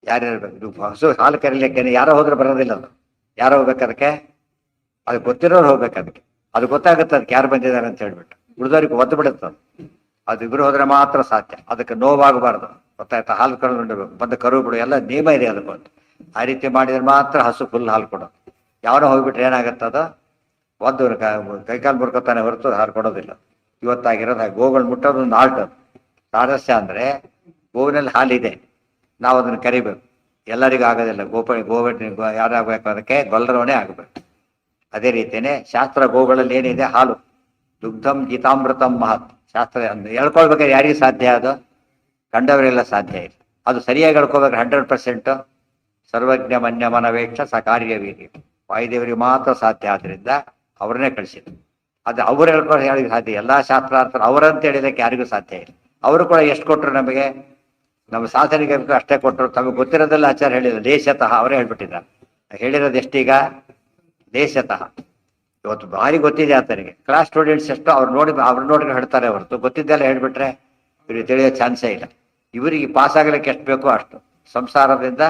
Speaker 1: ಯಾರಿರ್ಬೇಕು? ಹಸು ಹಾಲು ಕರೀಲಿಕ್ಕೆ ಯಾರೋ ಹೋದ್ರೆ ಬರೋದಿಲ್ಲ. ಅದು ಯಾರೋ ಹೋಗ್ಬೇಕು ಅದಕ್ಕೆ? ಅದು ಗೊತ್ತಿರೋರು ಹೋಗ್ಬೇಕು ಅದಕ್ಕೆ. ಅದು ಗೊತ್ತಾಗುತ್ತೆ ಅದಕ್ಕೆ ಯಾರು ಬಂದಿದ್ದಾರೆ ಅಂತ ಹೇಳ್ಬಿಟ್ಟು. ಉಳಿದವ್ರಿಗೆ ಒದ್ದು ಬಿಡುತ್ತೆ ಅದು ಇಬ್ಬರು ಹೋದ್ರೆ ಮಾತ್ರ ಸಾಧ್ಯ. ಅದಕ್ಕೆ ನೋವಾಗಬಾರ್ದು. ಗೊತ್ತಾಯ್ತಾ? ಹಾಲು ಕರ್ಕೊಂಡು ಬಂದು ಕರು ಬಿಡು ಎಲ್ಲ ನಿಯಮ ಇದೆ ಅದಕ್ಕೊಂದು. ಆ ರೀತಿ ಮಾಡಿದ್ರೆ ಮಾತ್ರ ಹಸು ಫುಲ್ ಹಾಲು ಕೊಡೋದು. ಯಾವನೋ ಹೋಗ್ಬಿಟ್ರೆ ಏನಾಗುತ್ತದ? ಒಂದು ಕೈಕಾಲು ಮುರ್ಕೊತಾನೆ ಹೊರತು ಹಾಲು ಕೊಡೋದಿಲ್ಲ. ಇವತ್ತಾಗಿರೋದು ಹಾಗೆ ಗೋಗಳು ಮುಟ್ಟೋದು ಒಂದು ಆರ್ಟ್. ಸಾರಸ್ಯ ಅಂದರೆ ಗೋವಿನಲ್ಲಿ ಹಾಲಿದೆ, ನಾವು ಅದನ್ನು ಕರಿಬೇಕು. ಎಲ್ಲರಿಗೂ ಆಗೋದಿಲ್ಲ. ಯಾರಾಗಬೇಕು ಅದಕ್ಕೆ ಗೊಲ್ಲರವನೇ ಆಗಬೇಕು. ಅದೇ ರೀತಿಯೇ ಶಾಸ್ತ್ರ ಗೋಗಳಲ್ಲಿ ಏನಿದೆ? ಹಾಲು. ದುಗ್ಧಂ ಗೀತಾಮೃತಂ ಮಹತ್. ಶಾಸ್ತ್ರ ಹೇಳ್ಕೊಳ್ಬೇಕಾದ್ರೆ ಯಾರಿಗೂ ಸಾಧ್ಯ? ಅದು ಕಂಡವರೆಲ್ಲ ಸಾಧ್ಯ ಇಲ್ಲ. ಅದು ಸರಿಯಾಗಿ ಹೇಳ್ಕೊಬೇಕಾದ್ರೆ 100% ಸರ್ವಜ್ಞ ಮನ್ಯ ಮನವೇಕ್ಷ ಸಕಾರ್ಯವೀರಿ ವಾಯುದೇವರಿಗೆ ಮಾತ್ರ ಸಾಧ್ಯ. ಆದ್ರಿಂದ ಅವ್ರನ್ನೇ ಕಳಿಸಿದ್ರು. ಅದು ಅವ್ರು ಹೇಳ್ಕೊಂಡು ಯಾರಿಗೂ ಸಾಧ್ಯ. ಎಲ್ಲ ಶಾಸ್ತ್ರಾರ್ಥರು ಅವರಂತ ಹೇಳಿದಕ್ಕೆ ಯಾರಿಗೂ ಸಾಧ್ಯ ಇಲ್ಲ. ಅವರು ಕೂಡ ಎಷ್ಟು ಕೊಟ್ಟರು ನಮಗೆ? ನಮ್ಮ ಸಾಧನೆಗೆ ಅಷ್ಟೇ ಕೊಟ್ಟರು. ತಮಗೆ ಗೊತ್ತಿರೋದೆಲ್ಲ ಆಚಾರ ಹೇಳಿದ್ರು. ದೇಶತಃ ಅವರೇ ಹೇಳ್ಬಿಟ್ಟಿದ್ದಾರೆ. ಹೇಳಿರೋದು ಎಷ್ಟೀಗ? ದೇಶತಃ. ಇವತ್ತು ಭಾರಿ ಗೊತ್ತಿದೆ ಆತನಿಗೆ. ಕ್ಲಾಸ್ ಸ್ಟೂಡೆಂಟ್ಸ್ ಎಷ್ಟು ಅವ್ರು ನೋಡಿ ಹೇಳ್ತಾರೆ ಹೊರತು ಗೊತ್ತಿದ್ದೆಲ್ಲ ಹೇಳ್ಬಿಟ್ರೆ ಇವ್ರಿಗೆ ತಿಳಿಯೋ ಚಾನ್ಸೇ ಇಲ್ಲ. ಇವರಿಗೆ ಪಾಸ್ ಆಗ್ಲಿಕ್ಕೆ ಎಷ್ಟು ಬೇಕೋ ಅಷ್ಟು, ಸಂಸಾರದಿಂದ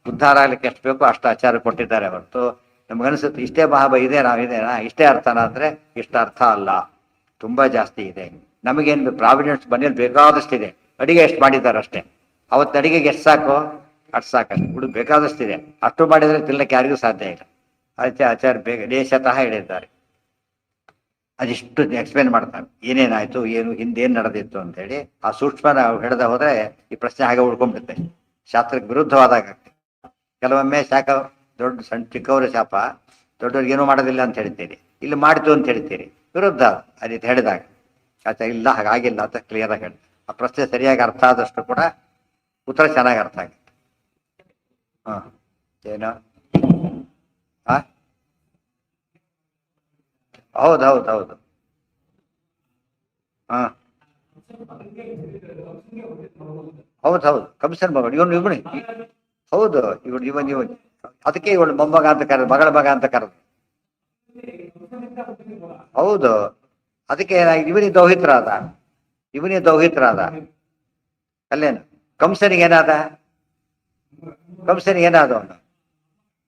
Speaker 1: ಉದ್ಧಾರ ಆಗ್ಲಿಕ್ಕೆ ಎಷ್ಟು ಬೇಕೋ ಅಷ್ಟು ಆಚಾರ ಕೊಟ್ಟಿದ್ದಾರೆ ಹೊರತು ನಮ್ಗನ್ಸುತ್ತೆ ಇಷ್ಟೇ ಇದೇನಾ ಇಷ್ಟೇ ಅರ್ಥನಾ ಅಂದ್ರೆ ಇಷ್ಟ ಅರ್ಥ ಅಲ್ಲ, ತುಂಬಾ ಜಾಸ್ತಿ ಇದೆ. ನಮಗೇನು ಪ್ರಾವಿಡೆನ್ಸ್ ಮನೇಲಿ ಬೇಕಾದಷ್ಟಿದೆ. ಅಡಿಗೆ ಎಷ್ಟು ಮಾಡಿದ್ದಾರೆ ಅಷ್ಟೇ. ಅವತ್ತು ಅಡಿಗೆಗೆ ಎಷ್ಟು ಸಾಕು ಅಷ್ಟು ಸಾಕಷ್ಟು. ಹುಡುಗ ಬೇಕಾದಷ್ಟಿದೆ. ಅಷ್ಟು ಮಾಡಿದ್ರೆ ತಿನ್ನಕ್ಕೆ ಯಾರಿಗೂ ಸಾಧ್ಯ ಇಲ್ಲ. ಅದಕ್ಕೆ ಆಚಾರ ದೇಶತಃ ಹೇಳಿದ್ದಾರೆ. ಅದಿಷ್ಟು ಎಕ್ಸ್ಪ್ಲೇನ್ ಮಾಡ್ತಾರೆ. ಏನೇನಾಯ್ತು, ಏನು ಹಿಂದೇನು ನಡೆದಿತ್ತು ಅಂತ ಹೇಳಿ ಆ ಸೂಕ್ಷ್ಮ ನಾವು ಹಿಡ್ದ ಹೋದ್ರೆ ಈ ಪ್ರಶ್ನೆ ಹಾಗೆ ಉಳ್ಕೊಂಡ್ಬಿಡುತ್ತೆ. ಶಾಸ್ತ್ರಕ್ಕೆ ವಿರುದ್ಧವಾದಾಗ ಕೆಲವೊಮ್ಮೆ ಶಾಖ ದೊಡ್ಡ ಸಣ್ಣ ಚಿಕ್ಕವರ ಶಾಪ ದೊಡ್ಡವ್ರಿಗೆ ಏನೂ ಮಾಡೋದಿಲ್ಲ ಅಂತ ಹೇಳ್ತೀರಿ, ಇಲ್ಲಿ ಮಾಡ್ತು ಅಂತ ಹೇಳ್ತೀರಿ. ವಿರುದ್ಧ ಅದೇ ಹೇಳಿದಾಗ ಆಚೆ ಇಲ್ಲ ಹಾಗಾಗಿಲ್ಲ ಅಂತ ಕ್ಲಿಯರ್ ಆಗಿ ಹೇಳಿ ಆ ಪ್ರಶ್ನೆ ಸರಿಯಾಗಿ ಅರ್ಥ ಆದಷ್ಟು ಕೂಡ ಉತ್ತರ ಚೆನ್ನಾಗಿ ಅರ್ಥ ಆಗುತ್ತೆ. ಹಾಂ ಏನು? ಹಾಂ ಹೌದು. ಹಾಂ ಹೌದು ಕಂಸನ್ ಮಗಳು ಇವನು ಹೌದು. ಇವನು ಅದಕ್ಕೆ ಇವಳು ಮೊಮ್ಮಗ ಅಂತ ಕರೆದು, ಮಗಳ ಮಗ ಅಂತ ಕರೆದು. ಹೌದು. ಅದಕ್ಕೆ ಇವನಿಗೆ ದೌಹಿತ್ರಾದ ಅಲ್ಲೇನು? ಕಂಸನಿಗೆ ಏನಾದ ಅವನು?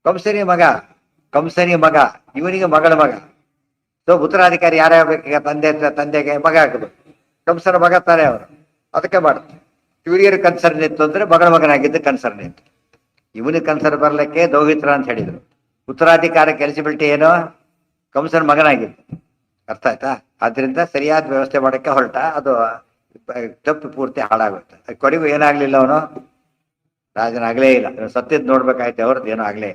Speaker 1: ಕಂಸನಿ ಮಗ ಇವನಿಗೆ ಮಗಳ ಮಗ. ಸೊ ಉತ್ತರಾಧಿಕಾರಿ ಯಾರಾಗಬೇಕೀಗ? ತಂದೆಗೆ ಮಗ ಆಗಬೇಕು. ಕಂಸನ ಮಗ ತಾನೇ ಅವನು. ಅದಕ್ಕೆ ಮಾಡ್ತಾರೆ. ಇವರಿಗೆ ಕನ್ಸರ್ನ್ ಇತ್ತು ಅಂದ್ರೆ ಮಗಳ ಮಗನಾಗಿದ್ದು ಕನ್ಸರ್ನ್ ಇತ್ತು. ಇವನಿಗೆ ಕನ್ಸರ್ನ್ ಬರ್ಲಿಕ್ಕೆ ದೌಹಿತ್ರ ಅಂತ ಹೇಳಿದ್ರು. ಉತ್ತರಾಧಿಕಾರಕ್ಕೆ ಎಲಿಜಿಬಿಲಿಟಿ ಏನೋ ಕಂಸನ ಮಗನಾಗಿದ್ದು. ಅರ್ಥ ಆಯ್ತಾ? ಆದ್ರಿಂದ ಸರಿಯಾದ ವ್ಯವಸ್ಥೆ ಮಾಡಕ್ಕೆ ಹೊರಟ ಅದು ತಪ್ಪು ಪೂರ್ತಿ ಹಾಳಾಗುತ್ತೆ. ಕೊನೆಗೂ ಏನಾಗ್ಲಿಲ್ಲ, ಅವನು ರಾಜನಾಗ್ಲೇ ಇಲ್ಲ. ಸತ್ಯದ್ ನೋಡ್ಬೇಕಾಯ್ತು ಅವ್ರದ್ದು ಏನೂ ಆಗ್ಲೇ